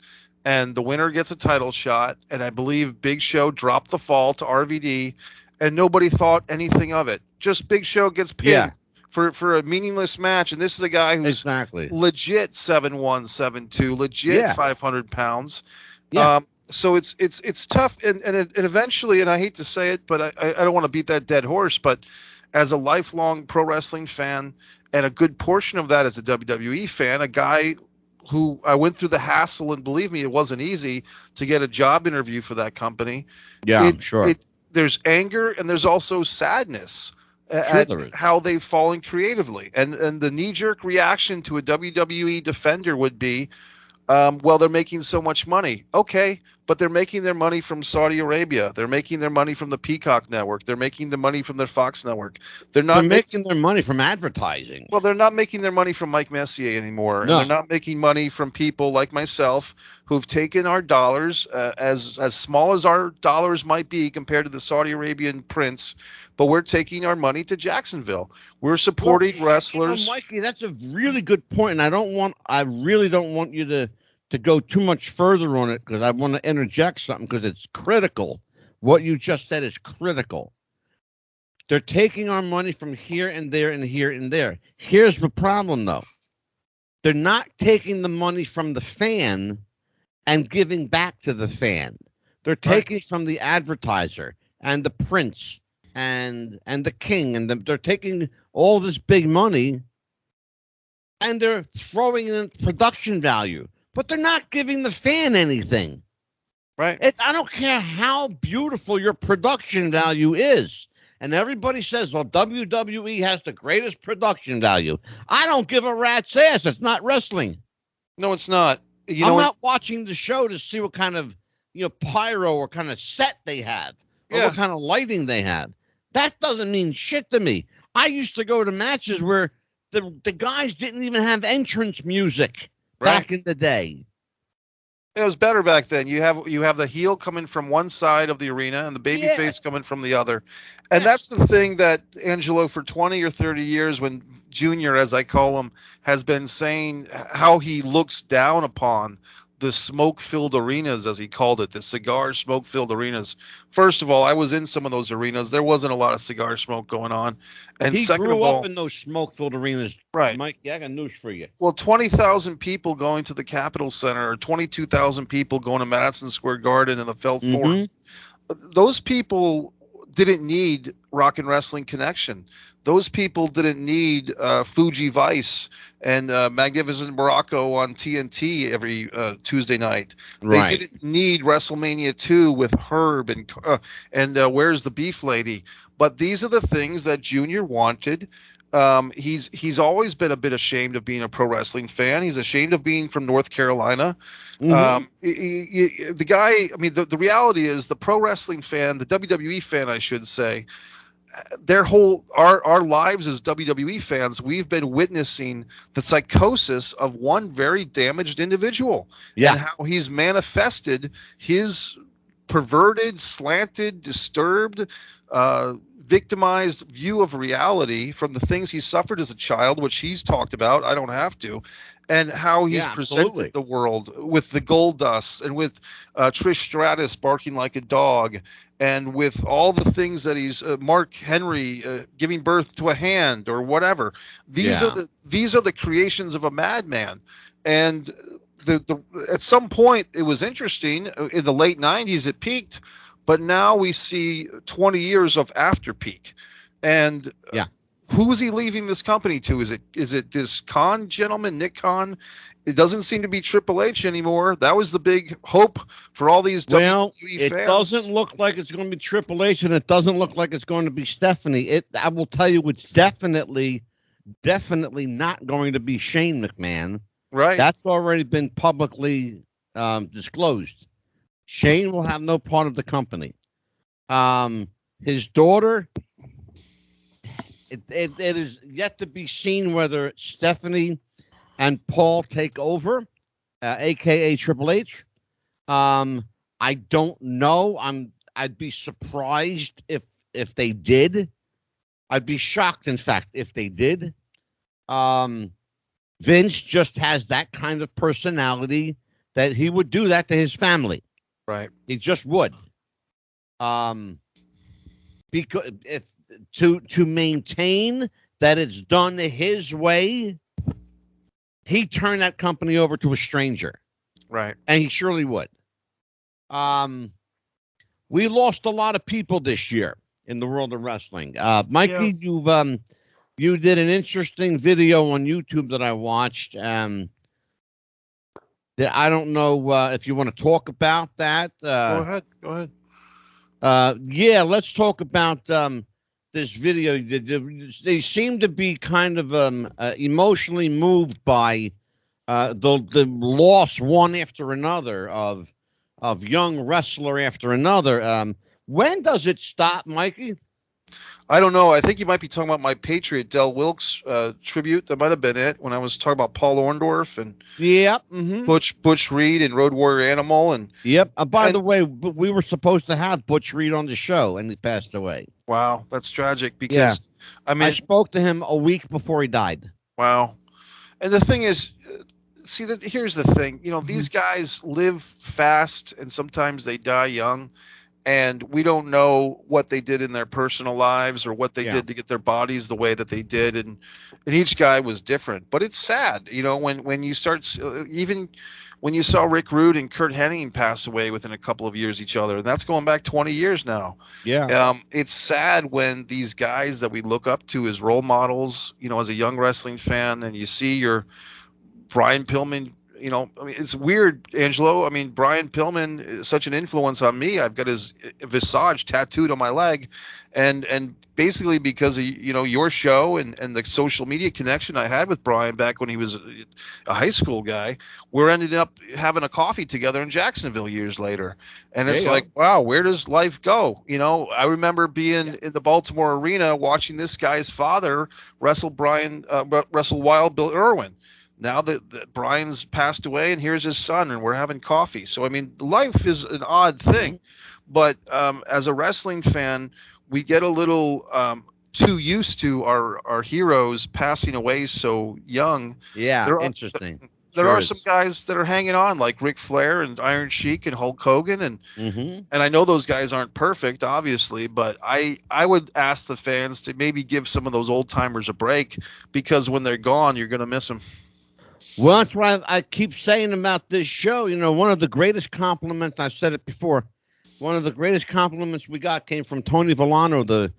Speaker 4: And the winner gets a title shot, and I believe Big Show dropped the fall to RVD, and nobody thought anything of it. Just Big Show gets pinned for a meaningless match, and this is a guy who's legit 7'1", 7'2", legit 500 pounds.
Speaker 1: Yeah.
Speaker 4: So it's tough, and eventually, and I hate to say it, but I don't want to beat that dead horse, but as a lifelong pro wrestling fan, and a good portion of that as a WWE fan, a guy who I went through the hassle, and believe me, it wasn't easy to get a job interview for that company.
Speaker 1: Yeah, I'm sure.
Speaker 4: There's anger, and there's also sadness at how they've fallen creatively. And the knee-jerk reaction to a WWE defender would be, well, they're making so much money. Okay, but they're making their money from Saudi Arabia. They're making their money from the Peacock Network. They're making the money from their Fox Network. They're
Speaker 1: making their money from advertising.
Speaker 4: Well, they're not making their money from Mike Messier anymore. No. And they're not making money from people like myself who've taken our dollars, as small as our dollars might be compared to the Saudi Arabian prince, but we're taking our money to Jacksonville. We're supporting wrestlers.
Speaker 1: Mikey, that's a really good point, and I really don't want you to go too much further on it, because I want to interject something, because it's critical. What you just said is critical. They're taking our money from here and there and here and there. Here's the problem, though. They're not taking the money from the fan and giving back to the fan. They're taking from the advertiser and the prince and the king, and they're taking all this big money and they're throwing in production value. But they're not giving the fan anything.
Speaker 4: Right.
Speaker 1: I don't care how beautiful your production value is. And everybody says, well, WWE has the greatest production value. I don't give a rat's ass. It's not wrestling.
Speaker 4: No, it's not.
Speaker 1: I'm not watching the show to see what kind of pyro or kind of set they have, or what kind of lighting they have. That doesn't mean shit to me. I used to go to matches where the guys didn't even have entrance music. Back in the day,
Speaker 4: it was better back then. You have the heel coming from one side of the arena and the babyface coming from the other, and that's the thing that Angelo, for 20 or 30 years, when Junior, as I call him, has been saying how he looks down upon the smoke-filled arenas, as he called it, the cigar smoke-filled arenas. First of all, I was in some of those arenas. There wasn't a lot of cigar smoke going on. And
Speaker 1: he
Speaker 4: second
Speaker 1: grew
Speaker 4: of all,
Speaker 1: up in those smoke-filled arenas.
Speaker 4: right.
Speaker 1: Mike, I got news for you.
Speaker 4: Well, 20,000 people going to the Capitol Center, or 22,000 people going to Madison Square Garden and the Felt Forum. Those people didn't need Rock and Wrestling Connection. Those people didn't need Fuji Vice and Magnificent Morocco on TNT every Tuesday night. They didn't need WrestleMania 2 with Herb and Where's the Beef Lady. But these are the things that Junior wanted. He's always been a bit ashamed of being a pro wrestling fan. He's ashamed of being from North Carolina. The guy, I mean, the reality is the pro wrestling fan, the WWE fan, I should say, our lives as WWE fans, we've been witnessing the psychosis of one very damaged individual, and how he's manifested his perverted, slanted, disturbed, victimized view of reality from the things he suffered as a child, which he's talked about. I don't have to. And how he's presented the world with the gold dust, and with Trish Stratus barking like a dog, and with all the things that he's Mark Henry giving birth to a hand or whatever. These are the creations of a madman. And at some point it was interesting. In the late 90s it peaked, but now we see 20 years of after peak. And who's he leaving this company to? Is it this Khan gentleman, Nick Khan? It doesn't seem to be Triple H anymore. That was the big hope for all these WWE fans.
Speaker 1: It doesn't look like it's going to be Triple H, and it doesn't look like it's going to be Stephanie. I will tell you, it's definitely not going to be Shane McMahon.
Speaker 4: Right.
Speaker 1: That's already been publicly disclosed. Shane will have no part of the company. His daughter, it is yet to be seen whether Stephanie and Paul take over, aka Triple H. I don't know. I'd be surprised if they did. I'd be shocked, in fact, if they did. Vince just has that kind of personality that he would do that to his family.
Speaker 4: Right.
Speaker 1: He just would. Because if to maintain that it's done his way, he turned that company over to a stranger.
Speaker 4: Right.
Speaker 1: And he surely would. We lost a lot of people this year in the world of wrestling. Mikey, you did an interesting video on YouTube that I watched. I don't know if you want to talk about that.
Speaker 4: Go ahead.
Speaker 1: Let's talk about this video. They seem to be kind of emotionally moved by the loss one after another of young wrestler after another. When does it stop, Mikey?
Speaker 4: I don't know. I think you might be talking about my Patriot Del Wilkes tribute. That might have been it, when I was talking about Paul Orndorff and Butch Reed and Road Warrior Animal. And
Speaker 1: by the way, we were supposed to have Butch Reed on the show, and he passed away.
Speaker 4: Wow, that's tragic. Because I
Speaker 1: spoke to him a week before he died.
Speaker 4: Wow. And the thing is, here's the thing. These guys live fast, and sometimes they die young. And we don't know what they did in their personal lives, or what they did to get their bodies the way that they did. And each guy was different. But it's sad, when you start, even when you saw Rick Rude and Kurt Hennig pass away within a couple of years each other. And that's going back 20 years now. Yeah. It's sad when these guys that we look up to as role models, as a young wrestling fan, and you see your Brian Pillman. It's weird, Angelo. Brian Pillman is such an influence on me. I've got his visage tattooed on my leg, and basically because of your show and the social media connection I had with Brian back when he was a high school guy, we're ended up having a coffee together in Jacksonville years later, and it's like, wow, where does life go? I remember being in the Baltimore arena watching this guy's father wrestle Wild Bill Irwin. Now that Brian's passed away, and here's his son, and we're having coffee. So, life is an odd thing. But as a wrestling fan, we get a little too used to our heroes passing away so young.
Speaker 1: Yeah, interesting.
Speaker 4: there
Speaker 1: Sure
Speaker 4: are
Speaker 1: is.
Speaker 4: some guys that are hanging on, like Ric Flair and Iron Sheik and Hulk Hogan, and
Speaker 1: Mm-hmm.
Speaker 4: and I know those guys aren't perfect, obviously, but I would ask the fans to maybe give some of those old timers a break, because when they're gone, you're going to miss them.
Speaker 1: Well, that's why I keep saying about this show. You know, one of the greatest compliments, I've said it before, one of the greatest compliments we got came from Tony Villano, the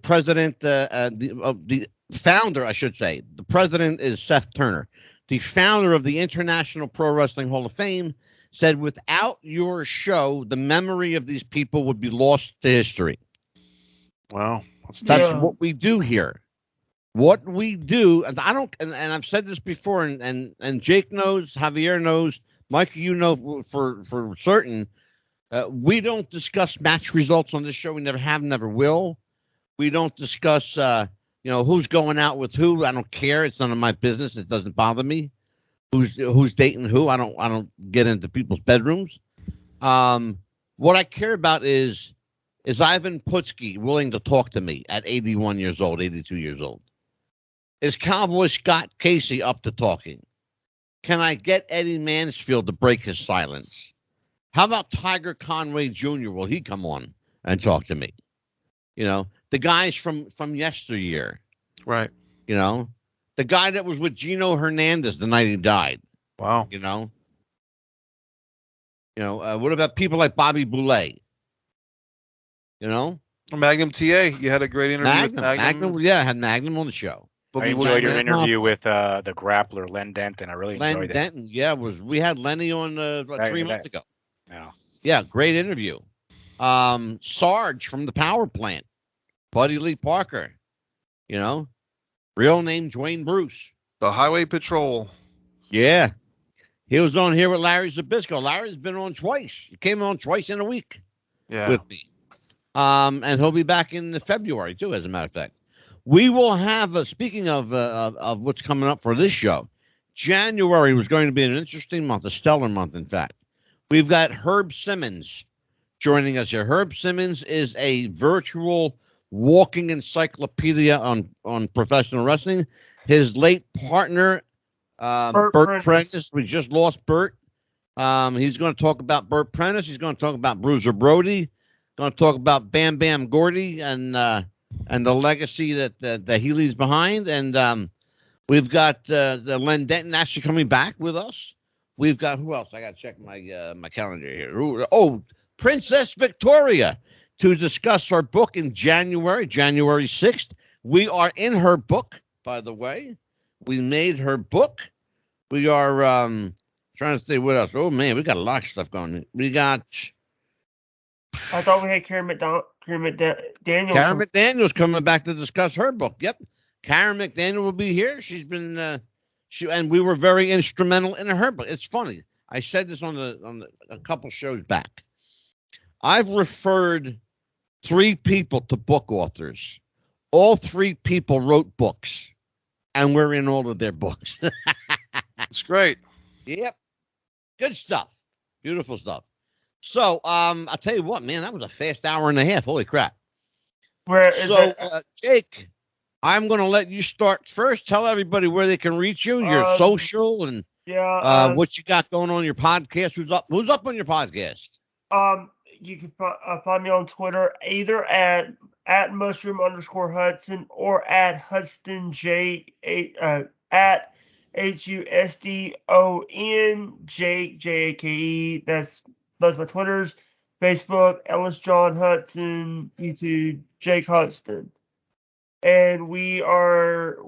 Speaker 1: president, the founder, I should say. The president is Seth Turner. The founder of the International Pro Wrestling Hall of Fame said, without your show, the memory of these people would be lost to history.
Speaker 4: Wow.
Speaker 1: That's
Speaker 2: Yeah.
Speaker 1: what we do here. What we do, and I don't, and I've said this before, and Jake knows, Javier knows, Mikey, you know for certain, we don't discuss match results on this show. We never have, never will. We don't discuss, who's going out with who. I don't care. It's none of my business. It doesn't bother me. Who's dating who. I don't get into people's bedrooms. What I care about is Ivan Putski willing to talk to me at 81 years old, 82 years old? Is Cowboy Scott Casey up to talking? Can I get Eddie Mansfield to break his silence? How about Tiger Conway Jr.? Will he come on and talk to me? You know, the guys from yesteryear.
Speaker 4: Right.
Speaker 1: You know, the guy that was with Gino Hernandez the night he died.
Speaker 4: Wow.
Speaker 1: You know. What about people like Bobby Boulay? You know,
Speaker 4: Magnum TA. You had a great interview with Magnum.
Speaker 1: Yeah, I had Magnum on the show.
Speaker 3: I enjoyed your interview with the grappler Len Denton. I really enjoyed it.
Speaker 1: Len Denton, yeah, we had Lenny on 3 months ago.
Speaker 3: Yeah.
Speaker 1: Yeah, great interview. Sarge from the power plant, Buddy Lee Parker, real name Dwayne Bruce.
Speaker 4: The Highway Patrol.
Speaker 1: Yeah. He was on here with Larry Zbyszko. Larry's been on twice. He came on twice in a week with me. And he'll be back in February too, as a matter of fact. We will have, speaking of what's coming up for this show, January was going to be an interesting month, a stellar month, in fact. We've got Herb Simmons joining us here. Herb Simmons is a virtual walking encyclopedia on professional wrestling. His late partner, Burt Prentice. We just lost Burt. He's going to talk about Burt Prentice. He's going to talk about Bruiser Brody. Going to talk about Bam Bam Gordy and the legacy that he leaves behind. And we've got the Len Denton actually coming back with us. We've got, who else? I got to check my calendar here. Oh, Princess Victoria, to discuss her book in January 6th. We are in her book, by the way. We made her book. We are trying to stay with us. Oh, man, we got a lot of stuff going. We got...
Speaker 2: I thought we had Karen McDaniel.
Speaker 1: Karen McDaniel's coming back to discuss her book. Yep. Karen McDaniel will be here. She's been... and we were very instrumental in her book. It's funny. I said this on a couple shows back. I've referred 3 people to book authors. All 3 people wrote books, and we're in all of their books.
Speaker 4: It's great.
Speaker 1: Yep. Good stuff. Beautiful stuff. So, I'll tell you what, man, that was a fast hour and a half. Holy crap. Jake, I'm going to let you start first. Tell everybody where they can reach you, your social, and what you got going on your podcast. Who's up on your podcast?
Speaker 2: You can find me on Twitter either at mushroom_Hudson or at Hudson at HUSDON JAKE. That's both my Twitters, Facebook, Ellis John Hudson, YouTube, Jake Hudson. And we are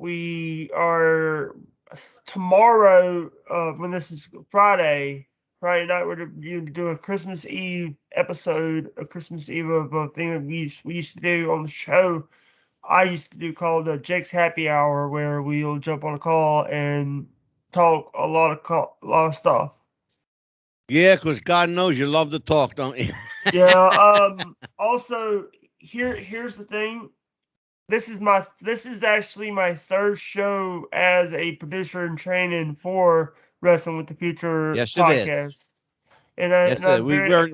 Speaker 2: tomorrow, when this is Friday night, we're going to do a Christmas Eve episode, a Christmas Eve of a thing that we used to do on the show. I used to do called Jake's Happy Hour, where we'll jump on a call and talk a lot of stuff.
Speaker 1: Yeah, because God knows you love to talk, don't you?
Speaker 2: Yeah. Also, here's the thing. This is actually my 3rd show as a producer in training for Wrestling with the Future podcast.
Speaker 1: It is.
Speaker 2: And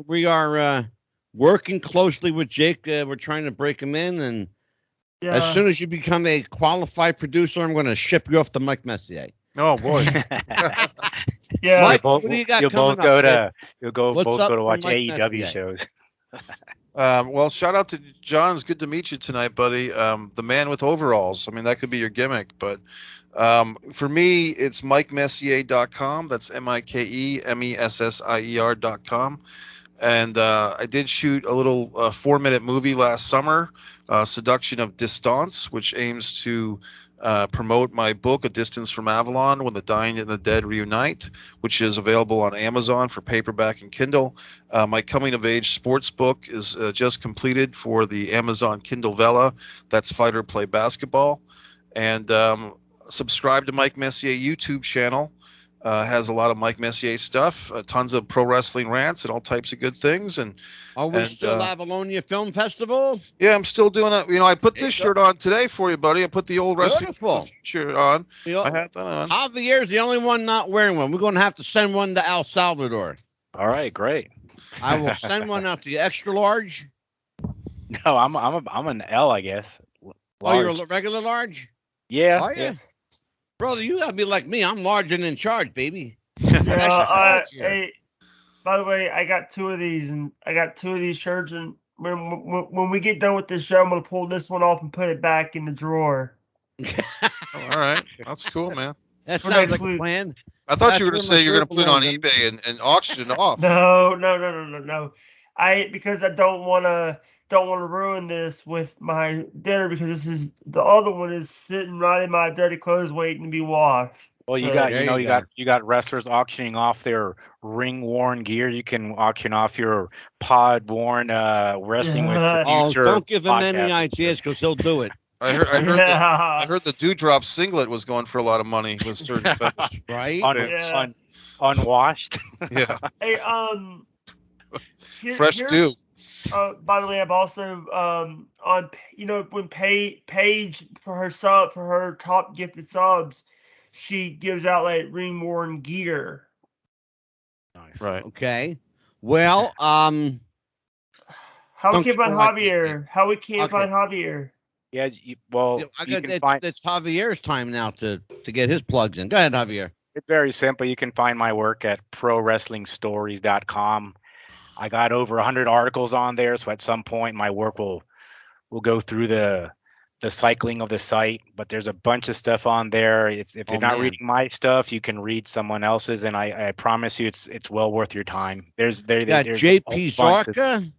Speaker 1: we are working closely with Jake. We're trying to break him in, and as soon as you become a qualified producer, I'm going to ship you off to Mike Messier.
Speaker 4: Oh boy.
Speaker 2: Yeah.
Speaker 1: Mike,
Speaker 3: You'll
Speaker 1: what do you got
Speaker 3: you'll
Speaker 1: coming
Speaker 3: both go
Speaker 1: up?
Speaker 3: to you'll go
Speaker 1: What's
Speaker 3: both
Speaker 1: up
Speaker 3: go to
Speaker 1: for
Speaker 3: watch
Speaker 1: Mike
Speaker 3: AEW
Speaker 1: Messier?
Speaker 3: shows.
Speaker 4: Well, shout out to John. It's good to meet you tonight, buddy. The man with overalls. I mean, that could be your gimmick, but for me, it's MikeMessier.com. That's MikeMessier.com. And I did shoot a little 4-minute movie last summer, Seduction of Distance, which aims to promote my book, A Distance from Avalon, When the Dying and the Dead Reunite, which is available on Amazon for paperback and Kindle. My coming-of-age sports book is just completed for the Amazon Kindle Vella. That's Fight or Play Basketball. And subscribe to Mike Messier YouTube channel. Has a lot of Mike Messier stuff, tons of pro wrestling rants and all types of good things. And
Speaker 1: Are we still Avalonia Film Festival?
Speaker 4: yeah, I'm still doing it. You know, I put
Speaker 1: There
Speaker 4: this
Speaker 1: you go.
Speaker 4: shirt on today for you, buddy. I put the old wrestling
Speaker 1: Beautiful.
Speaker 4: shirt on.
Speaker 1: You know,
Speaker 4: I had that on.
Speaker 1: Javier's the only one not wearing one. We're going to have to send one to El Salvador.
Speaker 3: All right, great.
Speaker 1: I will send one out to you, extra large.
Speaker 3: No, I'm an L, I guess.
Speaker 1: Oh, you're
Speaker 3: Large.
Speaker 1: a regular large?
Speaker 3: Yeah.
Speaker 1: Are you?
Speaker 3: yeah.
Speaker 1: Brother, you got to be like me. I'm large and in charge, baby.
Speaker 2: Hey, by the way, I got two of these, and I got two of these shirts. And when we get done with this show, I'm gonna pull this one off and put it back in the drawer.
Speaker 4: All right, that's cool, man.
Speaker 1: That
Speaker 2: For
Speaker 1: sounds
Speaker 2: next
Speaker 1: like a
Speaker 2: week.
Speaker 1: plan.
Speaker 4: I thought
Speaker 1: That's
Speaker 4: you were going to
Speaker 1: where my
Speaker 4: say you're going to
Speaker 1: shirt
Speaker 4: put it on
Speaker 1: belongs.
Speaker 4: eBay and auction it off.
Speaker 2: No. Because I don't wanna ruin this with my dinner, because this is the other one is sitting right in my dirty clothes waiting to be washed.
Speaker 3: Well, you
Speaker 2: So-
Speaker 3: got
Speaker 1: There you go.
Speaker 3: you got wrestlers auctioning off their ring worn gear. You can auction off your pod worn wrestling with the
Speaker 1: Oh,
Speaker 3: future.
Speaker 1: don't give him
Speaker 3: podcast.
Speaker 1: any ideas because he'll do it.
Speaker 4: I heard
Speaker 2: Yeah.
Speaker 4: I heard the Dewdrop singlet was going for a lot of money with certain fetish.
Speaker 1: Right?
Speaker 2: Yeah.
Speaker 3: Unwashed.
Speaker 4: Yeah,
Speaker 2: Hey,
Speaker 4: fresh
Speaker 2: here's-
Speaker 4: dew.
Speaker 2: By the way, I've also on when Paige for her top gifted subs, she gives out like ring worn gear.
Speaker 3: Nice.
Speaker 4: Right.
Speaker 1: Okay. Well,
Speaker 2: How we
Speaker 1: Don't
Speaker 2: can find
Speaker 1: feel like
Speaker 2: Javier? How we can
Speaker 1: Okay.
Speaker 2: find Javier?
Speaker 3: Yeah.
Speaker 1: you
Speaker 3: You can find.
Speaker 1: it's Javier's time now to get his plugs in. Go ahead, Javier.
Speaker 3: It's very simple. You can find my work at prowrestlingstories.com. I got over 100 articles on there, so at some point my work will go through the cycling of the site. But there's a bunch of stuff on there. If you're not
Speaker 1: man.
Speaker 3: reading my stuff, you can read someone else's, and I promise you, it's well worth your time.
Speaker 1: You got
Speaker 3: there's
Speaker 1: JP
Speaker 3: a bunch of-
Speaker 1: Zarka.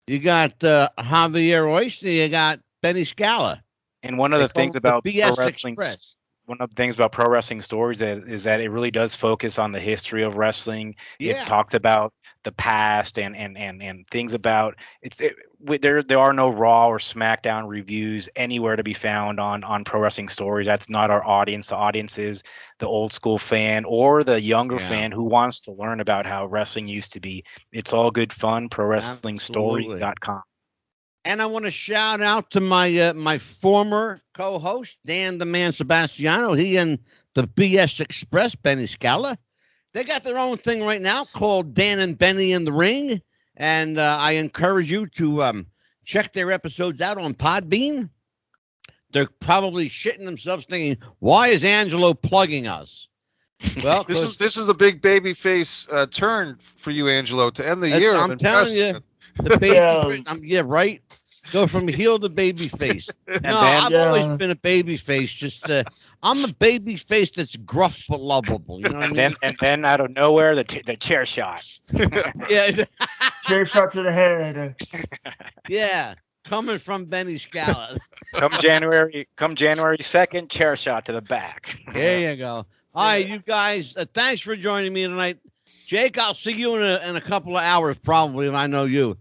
Speaker 1: You got Javier Ost. You got Benny Scala.
Speaker 3: and one of the things about pro
Speaker 1: BS
Speaker 3: wrestling.
Speaker 1: Express.
Speaker 3: One of the things about Pro Wrestling Stories is that it really does focus on the history of wrestling. It
Speaker 1: Yeah.
Speaker 3: talked about the past and things about there are no Raw or SmackDown reviews anywhere to be found on Pro Wrestling Stories. That's not our audience. The audience is the old school fan or the younger
Speaker 1: Yeah.
Speaker 3: fan who wants to learn about how wrestling used to be. It's all good fun. ProWrestlingStories.com.
Speaker 1: And I want to shout out to my former co-host, Dan the Man Sebastiano. He and the BS Express, Benny Scala. They got their own thing right now called Dan and Benny in the Ring. And I encourage you to check their episodes out on Podbean. They're probably shitting themselves thinking, why is Angelo plugging us? Well,
Speaker 4: This is a big baby face turn for you, Angelo, to end the
Speaker 1: That's-
Speaker 4: year.
Speaker 1: I'm telling you. The baby
Speaker 2: Yeah.
Speaker 1: right. Go from heel to baby face. No,
Speaker 3: then-
Speaker 1: I've always
Speaker 2: Yeah.
Speaker 1: been a baby face. Just I'm a baby face that's gruff but lovable. You know what I mean?
Speaker 3: And then out of nowhere, the chair shot.
Speaker 1: Yeah,
Speaker 2: Chair shot to the head.
Speaker 1: yeah. Coming from Benny Scala.
Speaker 3: Come January 2nd, chair shot to the back.
Speaker 1: There you go. All right, you guys. Thanks for joining me tonight, Jake. I'll see you in a couple of hours, probably, if I know you.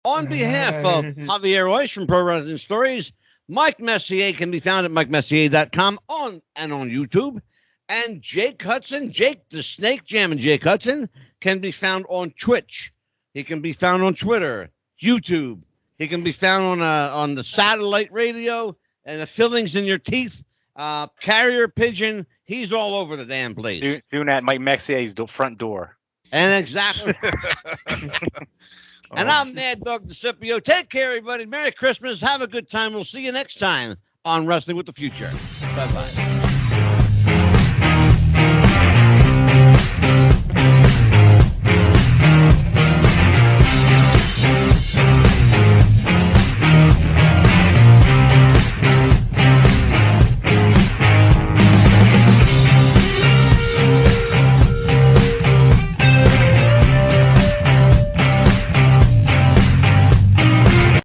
Speaker 1: On behalf of Javier Oist from Pro Wrestling Stories, Mike Messier can be found at MikeMessier.com on YouTube. And Jake Hudson, Jake the Snake Jam and Jake Hudson can be found on Twitch. He can be found on Twitter, YouTube. He can be found on the satellite radio and the fillings in your teeth, carrier pigeon. He's all over the damn place.
Speaker 3: Soon at Mike Messier's front door.
Speaker 1: And exactly. And I'm MadDog DISIPIO. Take care, everybody. Merry Christmas. Have a good time. We'll see you next time on Wrestling with the Future. Bye-bye.